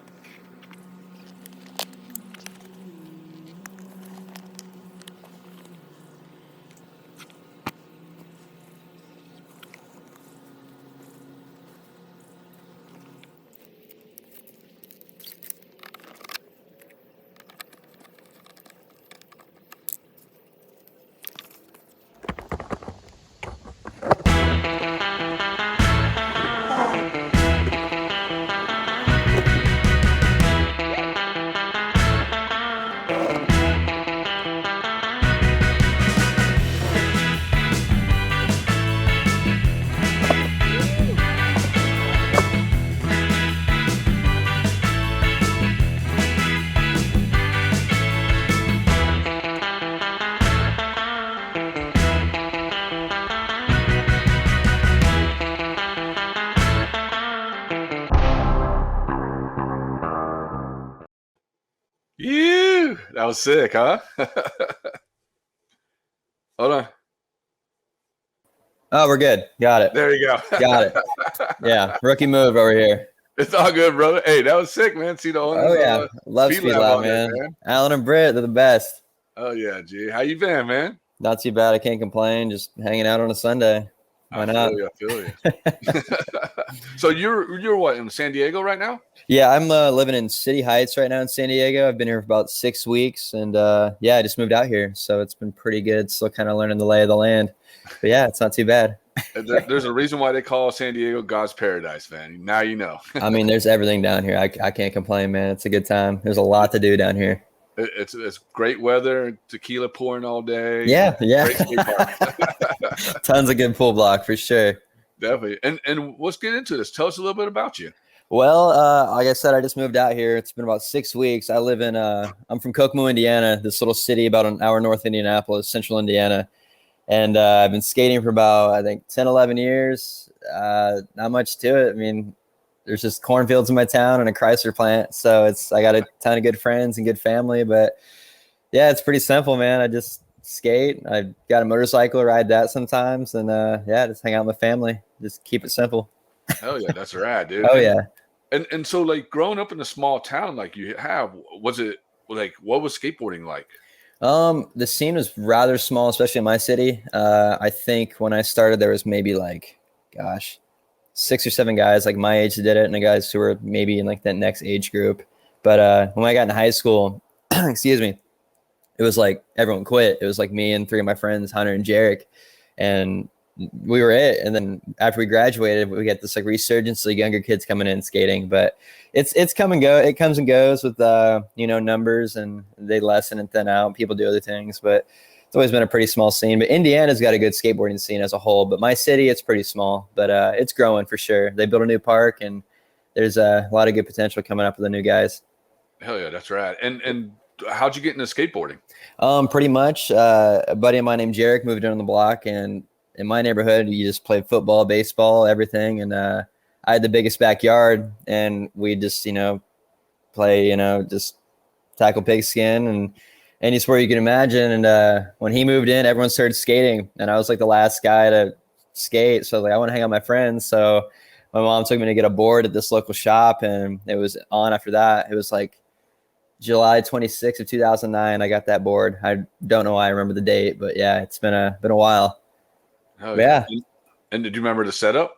That was sick, huh? Hold on. Oh, we're good. Got it. There you go. Got it. Yeah, rookie move over here. It's all good, brother. Hey, that was sick, man. See the owners. Oh yeah, love SpeedLab, man. Alan and Britt, they're the best. Oh yeah, G. How you been, man? Not too bad. I can't complain. Just hanging out on a Sunday. Why not? I feel you. So you're what, in San Diego right now? Yeah, I'm living in City Heights right now in San Diego. I've been here for about 6 weeks, and I just moved out here, so it's been pretty good. Still kind of learning the lay of the land, but yeah, it's not too bad. There's a reason why they call San Diego God's paradise, man. Now you know. I mean, there's everything down here. I can't complain, man. It's a good time. There's a lot to do down here. It's great weather, tequila pouring all day. Yeah. Great skate park. Tons of good pool block for sure. Definitely. And let's get into this. Tell us a little bit about you. Well, like I said, I just moved out here. It's been about 6 weeks. I live in I'm from Kokomo, Indiana, this little city about an hour north of Indianapolis, central Indiana. And I've been skating for about, I think, 10, 11 years. Not much to it. I mean, there's just cornfields in my town and a Chrysler plant. So I got a ton of good friends and good family. But yeah, it's pretty simple, man. I just skate. I got a motorcycle, ride that sometimes. And just hang out with my family. Just keep it simple. Hell yeah, that's rad, dude. Oh yeah. And so like growing up in a small town like you have, was it like, what was skateboarding like? The scene was rather small, especially in my city. I think when I started, there was maybe 6 or 7 guys like my age that did it, and the guys who were maybe in like that next age group. But when I got into high school, excuse me, it was like everyone quit. It was like me and 3 of my friends, Hunter and Jarek, and we were it. And then after we graduated, we get this like resurgence of younger kids coming in skating. But it's come and go. It comes and goes with numbers, and they lessen and thin out. People do other things, but it's always been a pretty small scene. But Indiana's got a good skateboarding scene as a whole. But my city, it's pretty small, but it's growing for sure. They built a new park, and there's a lot of good potential coming up with the new guys. Hell yeah, that's rad. And how'd you get into skateboarding? Pretty much. A buddy of mine named Jarek moved in on the block, and in my neighborhood, you just played football, baseball, everything. And I had the biggest backyard, and we just, play, just tackle pigskin and any sport you can imagine. And when he moved in, everyone started skating, and I was like the last guy to skate. So I was like, I want to hang out with my friends. So my mom took me to get a board at this local shop, and it was on after that. It was like July 26th of 2009. I got that board. I don't know why I remember the date, but yeah, it's been a while. Oh, yeah. And did you remember the setup?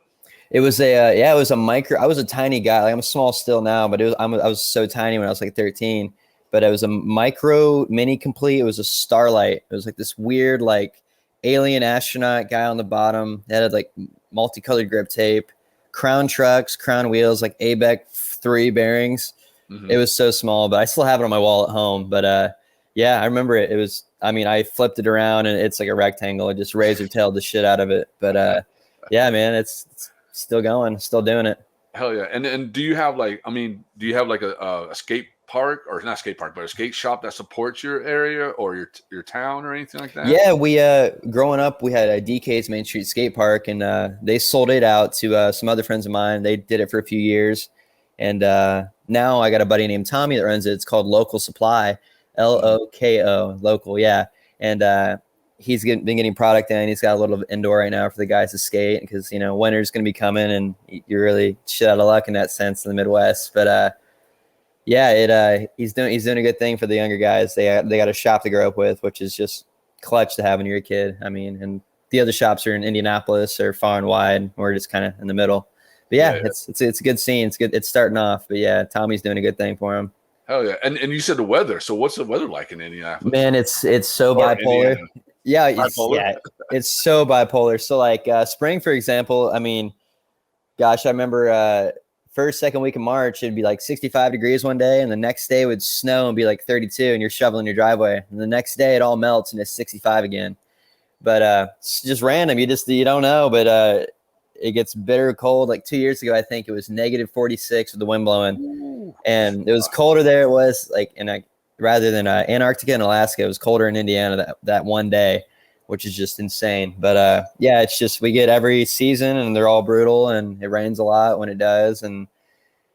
It was it was a micro. I was a tiny guy. Like, I'm small still now, but I was so tiny when I was like 13. But it was a micro mini complete. It was a Starlight. It was like this weird like alien astronaut guy on the bottom. It had like multicolored grip tape, crown trucks, crown wheels, like ABEC 3 bearings. Mm-hmm. It was so small, but I still have it on my wall at home. But yeah, I remember it. It was. I mean, I flipped it around, and it's like a rectangle. I just razor-tailed the shit out of it. But yeah, man, it's still going, still doing it. Hell yeah! And do you have like, a skate park, or not skate park, but a skate shop that supports your area or your town or anything like that? Yeah, we growing up, we had a DK's Main Street Skate Park, and they sold it out to some other friends of mine. They did it for a few years, and now I got a buddy named Tommie that runs it. It's called Local Supply, LOKO, local, yeah. And he's been getting product in. He's got a little indoor right now for the guys to skate because winter's going to be coming, and you're really shit out of luck in that sense in the Midwest. But yeah, he's doing a good thing for the younger guys. They got a shop to grow up with, which is just clutch to have when you're a kid. I mean, and the other shops are in Indianapolis or far and wide. We're just kind of in the middle. But yeah, it's a good scene. It's good. It's starting off. But yeah, Tommie's doing a good thing for him. Hell yeah! And you said the weather. So what's the weather like in Indianapolis? Man, it's so bipolar. Yeah, it's so bipolar. So like spring, for example, I mean, gosh, I remember first, second week of March, it'd be like 65 degrees one day, and the next day it would snow and be like 32, and you're shoveling your driveway. And the next day it all melts and it's 65 again. But it's just random. You don't know. But it gets bitter cold. Like 2 years ago, I think it was negative 46 with the wind blowing, and it was colder there. It was like rather than Antarctica and Alaska, it was colder in Indiana that one day, which is just insane. But yeah, it's just we get every season, and they're all brutal, and it rains a lot when it does, and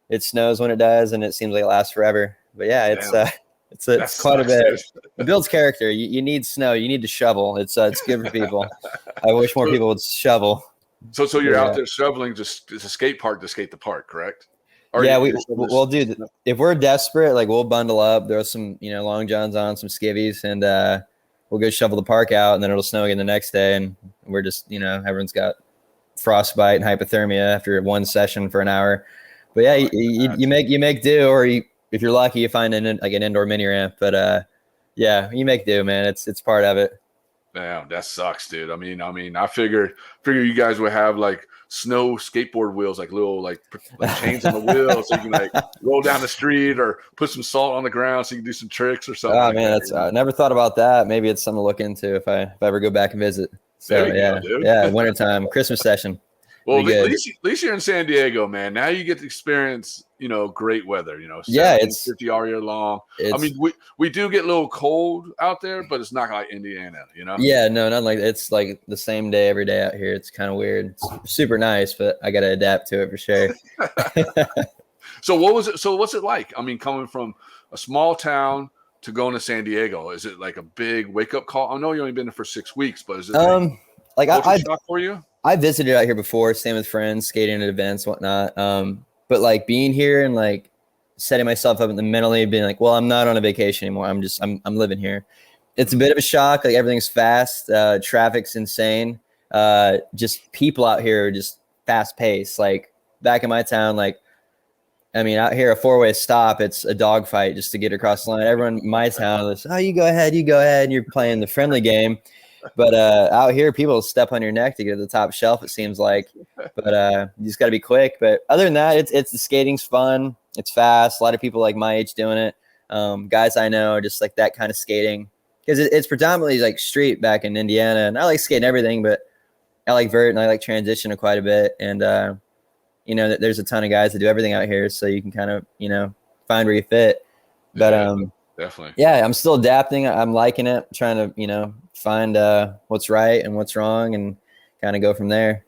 it snows when it does, and it seems like it lasts forever. But yeah, it's quite a bit. It builds character. You need snow. You need to shovel. It's good for people. I wish more people would shovel. So you're out there shoveling just it's a skate park to skate the park, correct? Or yeah, we'll do. If we're desperate, like we'll bundle up. There's some, long johns on, some skivvies, and we'll go shovel the park out, and then it'll snow again the next day, and we're just, everyone's got frostbite and hypothermia after one session for an hour. But yeah, you make do, or if you're lucky, you find an indoor mini ramp. But yeah, you make do, man. It's part of it. Damn, that sucks, dude. I mean, I figure you guys would have like snow skateboard wheels, like little like chains on the wheels, so you can like roll down the street or put some salt on the ground so you can do some tricks or something. Oh man, I never thought about that. Maybe it's something to look into if I ever go back and visit. So yeah, wintertime, Christmas session. Well, at least you're in San Diego, man. Now you get to experience, great weather. Yeah, it's 50 all year long. I mean, we do get a little cold out there, but it's not like Indiana, Yeah, no, not like it's like the same day every day out here. It's kind of weird. It's super nice, but I got to adapt to it for sure. So what's it like? I mean, coming from a small town to going to San Diego, is it like a big wake up call? I know you only been there for 6 weeks, but is it I shock for you? I visited out here before, staying with friends, skating at events, whatnot. But like being here and like setting myself up in the mentally being like, well, I'm not on a vacation anymore. I'm living here. It's a bit of a shock. Like everything's fast. Traffic's insane. Just people out here are just fast paced. Like back in my town, out here, a 4-way stop, it's a dogfight just to get across the line. Everyone in my town is, oh, you go ahead. And you're playing the friendly game. But out here, people step on your neck to get to the top shelf, it seems like. But you just got to be quick. But other than that, it's the skating's fun. It's fast. A lot of people like my age doing it. Guys I know just like that kind of skating. Because it's predominantly like street back in Indiana. And I like skating everything, but I like vert and I like transition quite a bit. And, there's a ton of guys that do everything out here. So you can kind of, find where you fit. But Definitely. Yeah, I'm still adapting. I'm liking it, trying to, find what's right and what's wrong and kind of go from there.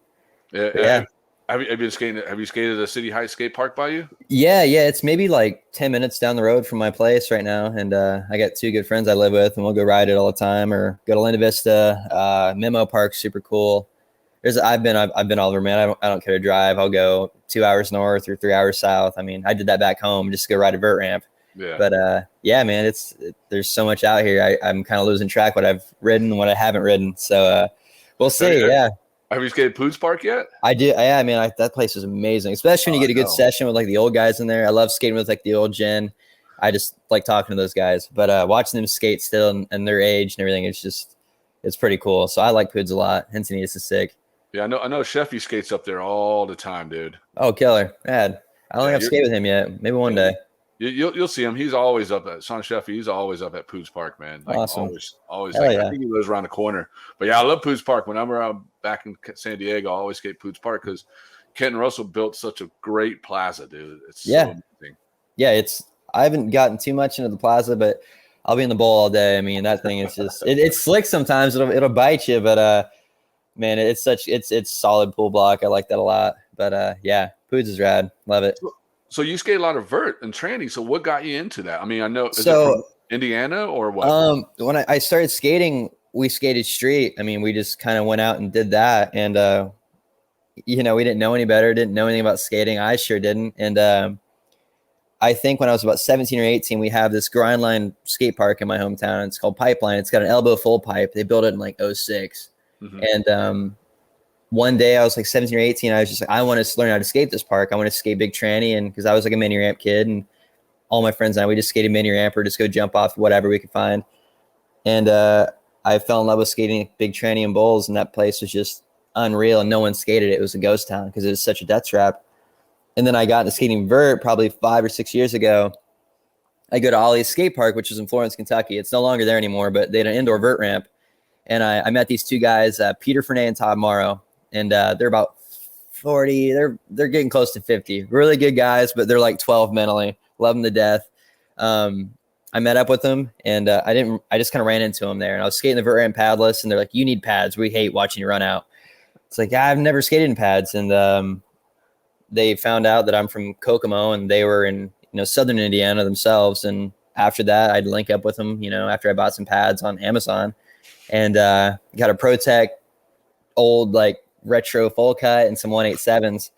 Yeah. But yeah. Have you been skating? Have you skated at a City Heights skate park by you? Yeah, it's maybe like 10 minutes down the road from my place right now. And I got 2 good friends I live with, and we'll go ride it all the time or go to Linda Vista. Memo Park's super cool. I've been all over, man. I don't care to drive. I'll go 2 hours north or 3 hours south. I mean, I did that back home just to go ride a vert ramp. Yeah. But yeah, man, there's so much out here. I'm kind of losing track what I've ridden and what I haven't ridden. So we'll see. Yeah. Have you skated Poods Park yet? I do. Yeah, I mean, that place is amazing, especially when you get a good session with like the old guys in there. I love skating with like the old gen. I just like talking to those guys, but watching them skate still and their age and everything, it's pretty cool. So I like Poods a lot. Encinitas is sick. Yeah, I know Sheffy skates up there all the time, dude. Oh, killer. Rad. I don't think I've skated with him yet. Maybe one day. You'll see him. He's always up at Sean Sheffy. He's always up at Poods Park, man. Like, awesome. Always. Hell Like, yeah. I think he lives around the corner. But yeah, I love Poods Park. Whenever I'm back in San Diego, I always skate Poods Park because Kenton Russell built such a great plaza, dude. It's so amazing. Yeah, I haven't gotten too much into the plaza, but I'll be in the bowl all day. I mean, that thing is just it's slick sometimes. It'll bite you, but man, it's solid pool block. I like that a lot. But yeah, Poods is rad. Love it. So you skate a lot of vert and tranny. So what got you into that? I mean, I know is it from Indiana or what? When I started skating, we skated street. I mean, we just kind of went out and did that, and we didn't know any better. Didn't know anything about skating. I sure didn't. And I think when I was about 17 or 18, we have this grind line skate park in my hometown. It's called Pipeline. It's got an elbow full pipe. They built it in like 06. Mm-hmm. And one day I was like 17 or 18. I was just like, I want to learn how to skate this park. I want to skate big tranny. And because I was like a mini ramp kid, and all my friends and I, we just skated mini ramp or just go jump off whatever we could find. And I fell in love with skating big tranny and bowls. And that place was just unreal. And no one skated it. It was a ghost town because it was such a death trap. And then I got into skating vert probably 5 or 6 years ago. I go to Ollie's skate park, which is in Florence, Kentucky. It's no longer there anymore, but they had an indoor vert ramp. And I met these 2 guys, Peter Fernay and Todd Morrow. And they're about 40. They're getting close to 50. Really good guys, but they're like 12 mentally. Love them to death. I met up with them, and I just kind of ran into them there. And I was skating the vert ramp padless, and they're like, "You need pads. We hate watching you run out." It's like, I've never skated in pads. And they found out that I'm from Kokomo, and they were in southern Indiana themselves. And after that, I'd link up with them. After I bought some pads on Amazon, and got a ProTech old like retro full cut and some 187s.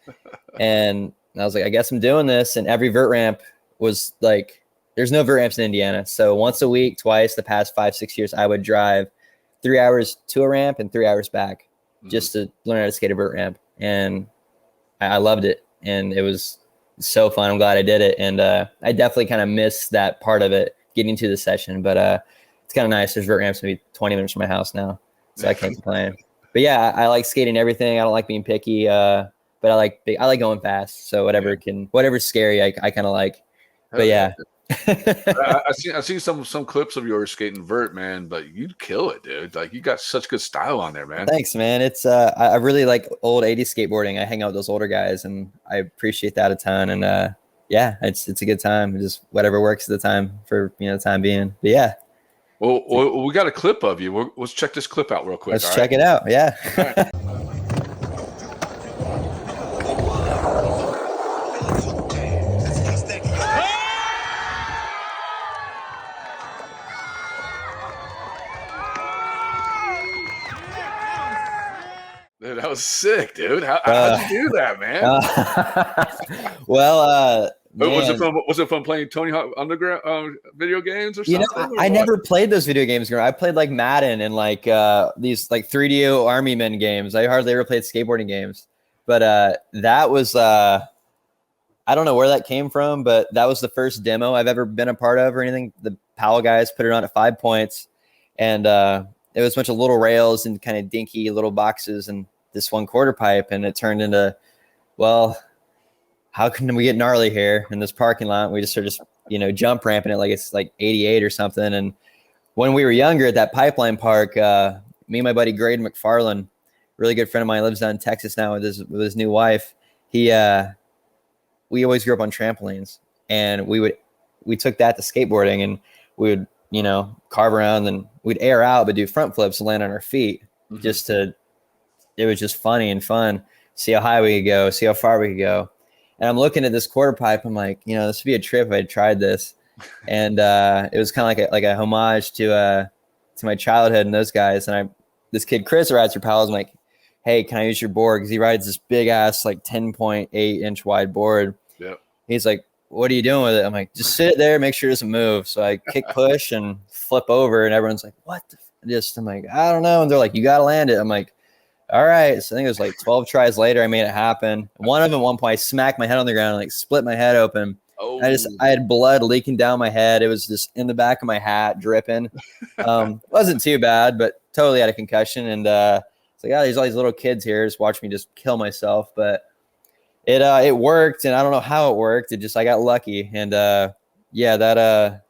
And I was like, I guess I'm doing this. And every vert ramp was like, there's no vert ramps in Indiana. So once a week, twice the past 5-6 years, I would drive 3 hours to a ramp and 3 hours back just to learn how to skate a vert ramp. And I loved it. And it was so fun. I'm glad I did it. And I definitely kind of missed that part of it, getting to the session. But it's kind of nice. There's vert ramps maybe 20 minutes from my house now. So I can't complain. But yeah, I like skating everything. I don't like being picky, but I like going fast. So whatever's scary, I kind of like. But yeah, I've seen some clips of yours skating vert, man. But you kill it, dude. Like you got such good style on there, man. Thanks, man. It's I really like old 80s skateboarding. I hang out with those older guys, and I appreciate that a ton. And yeah, it's a good time. Just whatever works at the time for the time being. But yeah. Well, we got a clip of you. Let's check this clip out real quick. Let's check it out. Yeah. Right. Dude, that was sick, dude. How'd you do that, man? Well, was it from playing Tony Hawk Underground video games or something? I never played those video games. I played like Madden and like these like 3DO Army Men games. I hardly ever played skateboarding games, but that was I don't know where that came from, but that was the first demo I've ever been a part of or anything. The Powell guys put it on at 5 points, and it was a bunch of little rails and kind of dinky little boxes and this 1/4 pipe, and it turned into, well, how can we get gnarly here in this parking lot? We just sort of jump ramping it like it's like 88 or something. And when we were younger at that Pipeline Park, me and my buddy Graydon McFarland, really good friend of mine, lives down in Texas now with his new wife. We always grew up on trampolines, and we took that to skateboarding, and we would, carve around and we'd air out, but do front flips and land on our feet it was just funny and fun. See how high we could go, see how far we could go. And I'm looking at this quarter pipe. I'm like, this would be a trip if I tried this. And it was kind of like a homage to my childhood and those guys. And this kid, Chris, rides for pals. I'm like, hey, can I use your board? Because he rides this big ass, like 10.8 inch wide board. Yep. He's like, what are you doing with it? I'm like, just sit there, make sure it doesn't move. So I kick push and flip over, and everyone's like, what the I'm like, I don't know. And they're like, you got to land it. I'm like, all right. So I think it was like 12 tries later, I made it happen. One of them, at one point, I smacked my head on the ground and like split my head open. Oh. I had blood leaking down my head. It was just in the back of my hat, dripping. Wasn't too bad, but totally had a concussion. And it's like, there's all these little kids here just watch me just kill myself. But it worked, and I don't know how it worked. I got lucky, and that kind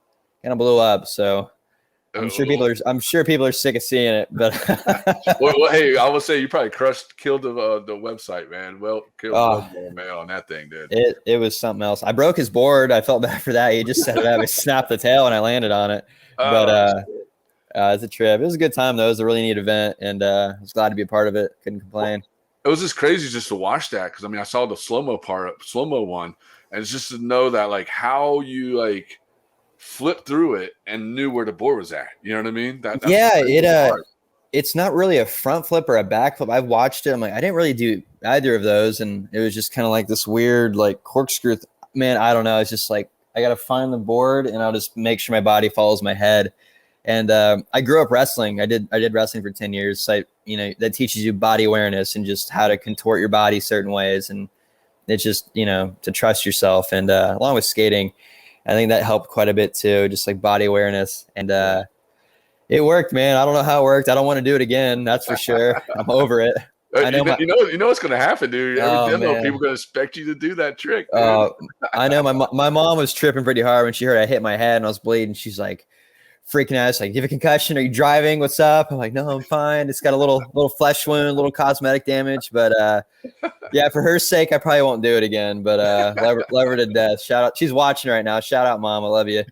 of blew up. So I'm sure people are sick of seeing it. But well, hey, I will say you probably killed the website, man. Well, killed man on that thing, dude. It was something else. I broke his board. I felt bad for that. He just set it up. I snapped the tail, and I landed on it. But it's a trip. It was a good time, though. It was a really neat event, and I was glad to be a part of it. Couldn't complain. It was just crazy just to watch that, because I saw the slow-mo one, and it's just to know that like how you like flipped through it and knew where the board was at. You know what I mean? It's not really a front flip or a back flip. I've watched it. I'm like, I didn't really do either of those, and it was just kind of like this weird like corkscrew. Man, I don't know. It's just like I got to find the board, and I'll just make sure my body follows my head. And I grew up wrestling. I did wrestling for 10 years. So that teaches you body awareness and just how to contort your body certain ways. And it's just, to trust yourself. And along with skating, I think that helped quite a bit too, just like body awareness. And it worked, man. I don't know how it worked. I don't want to do it again. That's for sure. I'm over it. I know what's going to happen, dude. Every demo, people are going to expect you to do that trick. I know my mom was tripping pretty hard when she heard I hit my head and I was bleeding. She's like, freaking out. It's like, do you have a concussion? Are you driving? What's up? I'm like, no, I'm fine. It's got a little flesh wound, a little cosmetic damage. But yeah, for her sake, I probably won't do it again. But love her to death. Shout out. She's watching right now. Shout out, Mom. I love you.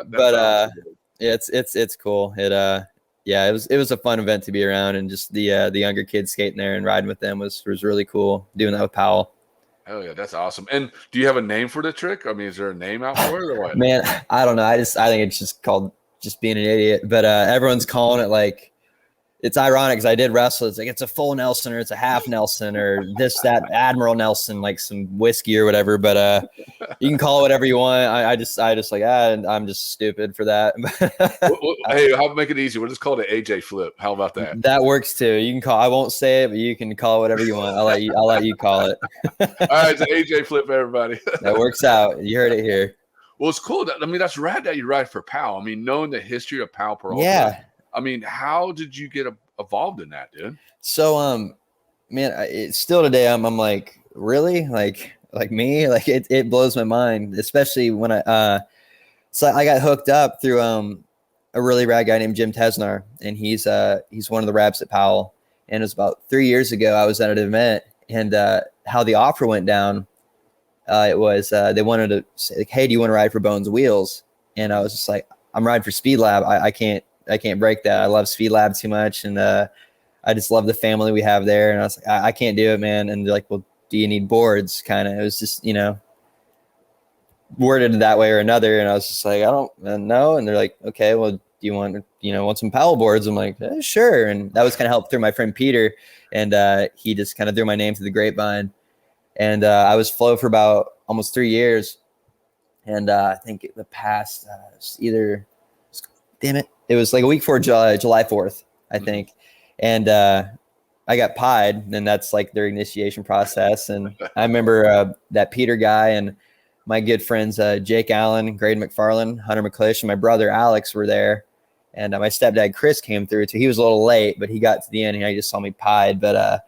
But yeah, it's cool. It was a fun event to be around, and just the younger kids skating there and riding with them was really cool. Doing that with Powell. Oh yeah, that's awesome. And do you have a name for the trick? Is there a name out for it or what? Man, I don't know. I think it's just called just being an idiot, but everyone's calling it like, it's ironic because I did wrestle. It's like, it's a full Nelson or it's a half Nelson or that Admiral Nelson, like some whiskey or whatever. But you can call it whatever you want. I just like, I'm just stupid for that. Hey, I'll make it easy. We'll just call it an AJ flip. How about that? That works too. You can call. I won't say it, but you can call it whatever you want. I'll let you call it. All right, it's an AJ flip, everybody. That works out. You heard it here. Well, it's cool. That's rad that you ride for PAL. Knowing the history of PAL Peralta. Yeah. How did you get involved in that, dude? So, man, it's still today. I'm like, really? Like me? Like it blows my mind, especially when so I got hooked up through a really rad guy named Jim Tesnar, and he's one of the raps at Powell. And it was about 3 years ago. I was at an event, and how the offer went down. It was they wanted to say, like, hey, do you want to ride for Bones Wheels? And I was just like, I'm riding for SpeedLab. I can't break that. I love SpeedLab too much, and I just love the family we have there. And I was like, I can't do it, man. And they're like, well, do you need boards? Kind of. It was just worded that way or another. And I was just like, I don't know. And they're like, okay, well, do you want some Powell boards? I'm like, sure. And that was kind of helped through my friend Peter, and he just kind of threw my name through the grapevine. And I was flow for about almost 3 years. And I think the past it was like a week before July 4th, I think. And I got pied, and that's like their initiation process. And I remember that Peter guy and my good friends, Jake Allen, Graydon McFarland, Hunter McClish, and my brother Alex were there. And my stepdad, Chris, came through too. He was a little late, but he got to the end and he just saw me pied. But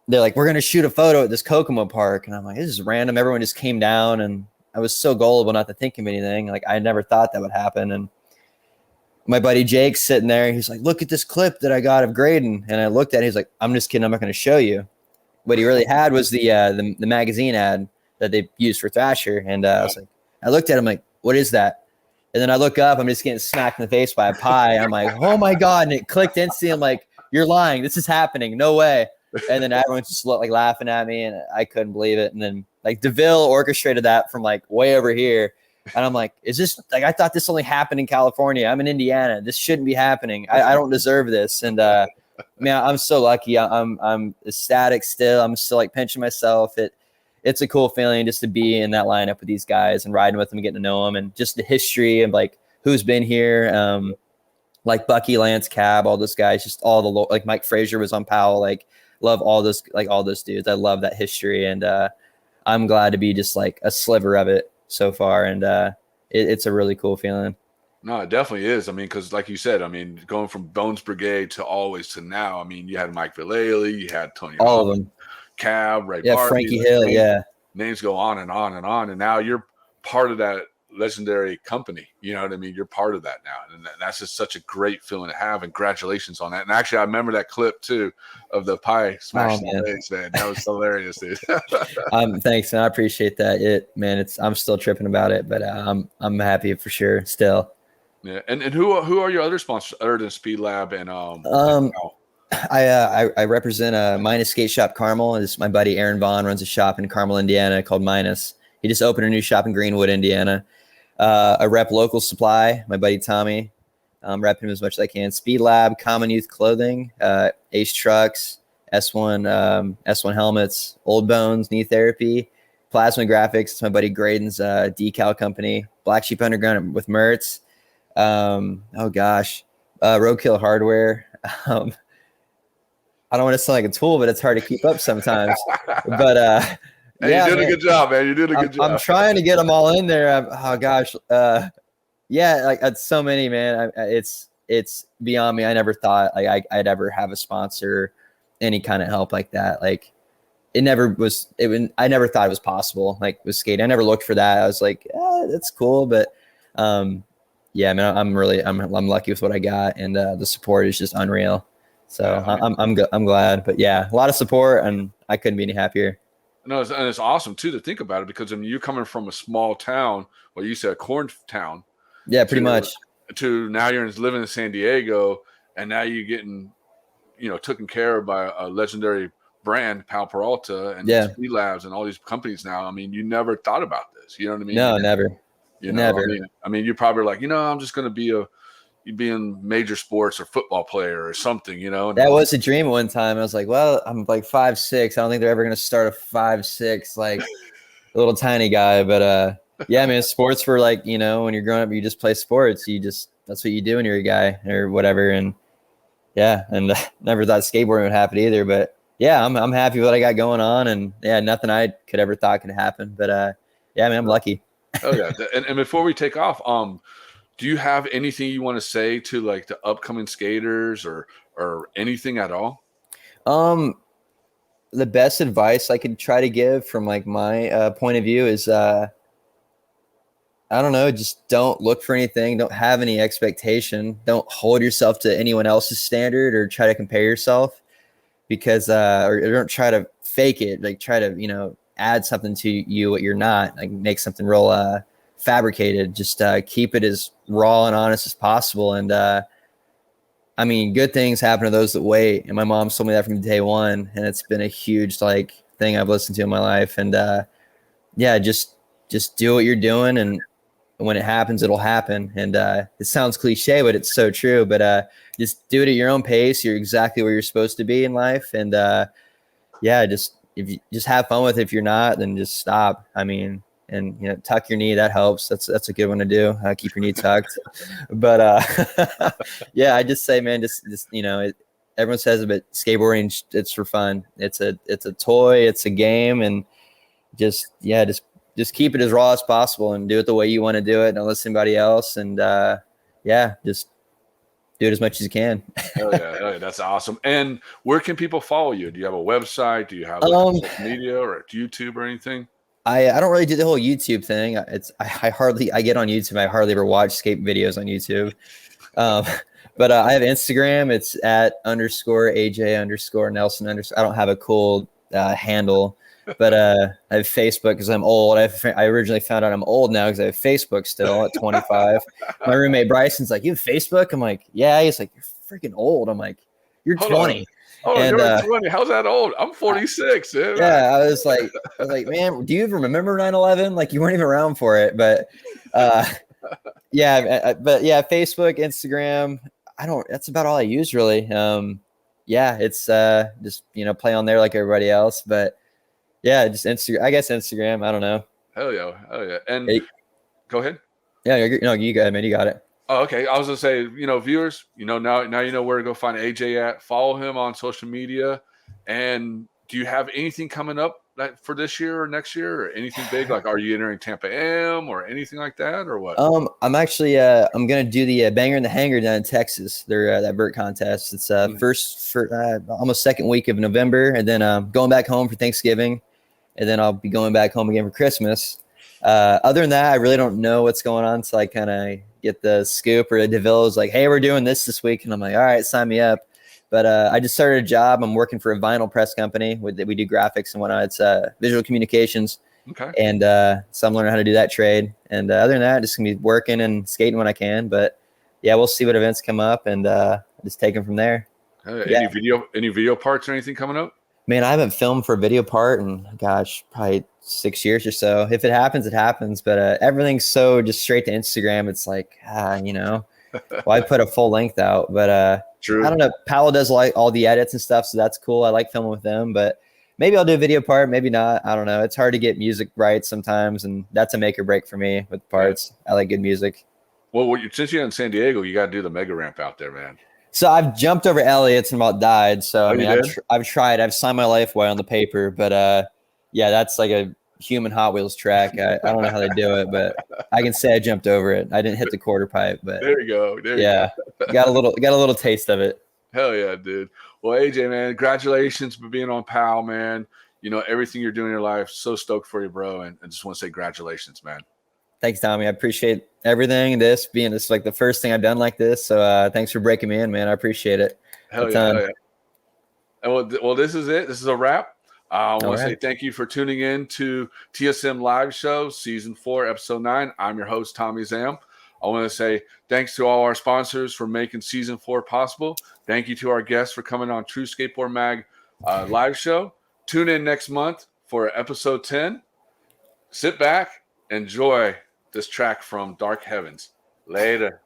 they're like, we're going to shoot a photo at this Kokomo park. And I'm like, this is random. Everyone just came down, and I was so gullible not to think of anything. Like, I never thought that would happen. And my buddy Jake's sitting there. He's like, look at this clip that I got of Graydon. And I looked at it. He's like, I'm just kidding. I'm not going to show you. What he really had was the magazine ad that they used for Thrasher. And I was like, I looked at him like, what is that? And then I look up, I'm just getting smacked in the face by a pie. I'm like, oh my God. And it clicked instantly. I'm like, you're lying. This is happening. No way. And then everyone's just like laughing at me, and I couldn't believe it. And then like DeVille orchestrated that from like way over here. And I'm like, is this like, I thought this only happened in California. I'm in Indiana. This shouldn't be happening. I don't deserve this. And man, I'm so lucky. I'm ecstatic still. I'm still like pinching myself. It's a cool feeling just to be in that lineup with these guys and riding with them and getting to know them, and just the history and like who's been here. Like Bucky, Lance, Cab, all those guys, just all the like Mike Frazier was on Powell. Like love all those dudes. I love that history, and I'm glad to be just like a sliver of it so far. And it's a really cool feeling. No, it definitely is. I mean, because like you said, I mean, going from Bones Brigade to always to now, I mean, you had Mike Villele, you had Tony, all of them, Cab, Ray, yeah, Barbie, Frankie Hill, yeah. Names go on and on and on, and now you're part of that legendary company. You know what I mean? You're part of that now, and that's just such a great feeling to have. And congratulations on that. And actually, I remember that clip too of the pie smashing the legs, man. That was hilarious, dude. Thanks, man. I appreciate that. I'm still tripping about it, but I'm happy for sure still. Yeah, and who are your other sponsors other than SpeedLab and I represent Minus Skate Shop Carmel. It's my buddy Aaron Vaughn runs a shop in Carmel, Indiana called Minus. He just opened a new shop in Greenwood, Indiana. I rep Local Supply, my buddy Tommie. Rep him as much as I can. SpeedLab, Common Youth Clothing, Ace Trucks, S1 Helmets, Old Bones, Knee Therapy, Plasma Graphics. It's my buddy Graydon's decal company. Black Sheep Underground with Mertz. Roadkill Hardware. I don't want to sound like a tool, but it's hard to keep up sometimes. But hey, yeah, you did a good job, man. You did a good job. I'm trying to get them all in there. Yeah, like it's so many, man. It's beyond me. I never thought like I'd ever have a sponsor, any kind of help like that. Like I never thought it was possible. Like with skate, I never looked for that. I was like, that's cool, but yeah, man, I'm lucky with what I got, and the support is just unreal. So I'm glad. But yeah, a lot of support, and I couldn't be any happier. No, and it's awesome too to think about it, because I mean, you're coming from a small town, well, you said a corn town. Yeah, pretty much. To now you're living in San Diego, and now you're getting, taken care of by a legendary brand, Pal Peralta, and Speed Labs, and all these companies now. I mean, you never thought about this. You know what I mean? No, never. Never. I mean, you're probably like, I'm just going to be in major sports or football player or something, That was a dream at one time. I was like, well, I'm like 5'6". I don't think they're ever going to start a 5'6", like a little tiny guy. But yeah, man, sports were like, when you're growing up, you just play sports. That's what you do when you're a guy or whatever. And yeah, and never thought skateboarding would happen either. But yeah, I'm happy with what I got going on. And yeah, nothing I could ever thought could happen. But yeah, man, I'm lucky. Oh yeah. And before we take off, do you have anything you want to say to like the upcoming skaters or anything at all? The best advice I could try to give from like my point of view is, I don't know, just don't look for anything. Don't have any expectation. Don't hold yourself to anyone else's standard or try to compare yourself, because, or don't try to fake it. Like try to, add something to you what you're not, like make something real fabricated. Just keep it as raw and honest as possible. And I mean, good things happen to those that wait. And my mom told me that from day one, and it's been a huge like thing I've listened to in my life. And yeah, just do what you're doing, and when it happens, it'll happen. And it sounds cliche, but it's so true. But just do it at your own pace. You're exactly where you're supposed to be in life. And yeah, if you just have fun with it. If you're not, then just stop. I mean, and tuck your knee. That helps. That's a good one to do. Keep your knee tucked. But yeah, I just say, man, just everyone says it, but skateboarding, it's for fun. It's a toy. It's a game, and just keep it as raw as possible and do it the way you want to do it. Don't listen to anybody else. And yeah, just do it as much as you can. Oh yeah, that's awesome. And where can people follow you? Do you have a website? Do you have social media or YouTube or anything? I don't really do the whole YouTube thing. I get on YouTube. I hardly ever watch skate videos on YouTube. But I have Instagram. It's @_AJ_Nelson_. I don't have a cool handle. But I have Facebook because I'm old. I originally found out I'm old now because I have Facebook still at 25. My roommate Bryson's like, "You have Facebook?" I'm like, "Yeah." He's like, "You're freaking old." I'm like, "You're Hold 20." on. Oh, And you're 20. How's that old? I'm 46. yeah, I was like, "Man, do you even remember 9/11? Like, you weren't even around for it." But yeah, but yeah, Facebook, Instagram. That's about all I use really. Yeah, it's just play on there like everybody else. But yeah, just Instagram. I guess Instagram. I don't know. Hell yeah. And Hey, go ahead. yeah, you got it, man. You got it. Oh, okay. I was gonna say, viewers, now you know where to go find AJ at. Follow him on social media. And do you have anything coming up for this year or next year, or anything big? Like, are you entering Tampa M or anything like that, or what? I'm actually I'm gonna do the Banger in the Hangar down in Texas. They're that vert contest. It's almost second week of November, and then going back home for Thanksgiving, and then I'll be going back home again for Christmas. Other than that, I really don't know what's going on, so I kind of get the scoop, or the DeVille's like, "Hey, we're doing this week," and I'm like, "All right, sign me up." But I just started a job. I'm working for a vinyl press company we do graphics and whatnot. It's visual communications. Okay. And so I'm learning how to do that trade. And other than that, just gonna be working and skating when I can. But yeah, we'll see what events come up and just take them from there. Any video parts or anything coming up? Man, I haven't filmed for a video part in probably 6 years or so. If it happens, it happens. But everything's so just straight to Instagram. It's like why put a full length out? But True. I don't know. Powell does like all the edits and stuff, so that's cool. I like filming with them, but maybe I'll do a video part, maybe not. I don't know. It's hard to get music right sometimes, and that's a make or break for me with parts. I like good music. Well, since you're in San Diego, you got to do the mega ramp out there, man. So I've jumped over Elliott's and about died. So I've tried. I've signed my life away on the paper, but yeah, that's like a human Hot Wheels track. I don't know how they do it, but I can say I jumped over it. I didn't hit the quarter pipe, but there you go. got a little taste of it. Hell yeah, dude. Well, AJ, man, congratulations for being on PAL, man. Everything you're doing in your life. So stoked for you, bro. And I just want to say congratulations, man. Thanks, Tommy. I appreciate everything. This like the first thing I've done like this. So thanks for breaking me in, man. I appreciate it. Hell yeah. And well, this is it. This is a wrap. I want to say thank you for tuning in to TSM Live Show, Season 4, Episode 9. I'm your host, Tommie Zam. I want to say thanks to all our sponsors for making Season 4 possible. Thank you to our guests for coming on True Skateboard Mag Live Show. Tune in next month for Episode 10. Sit back, enjoy this track from Dark Heavens. Later.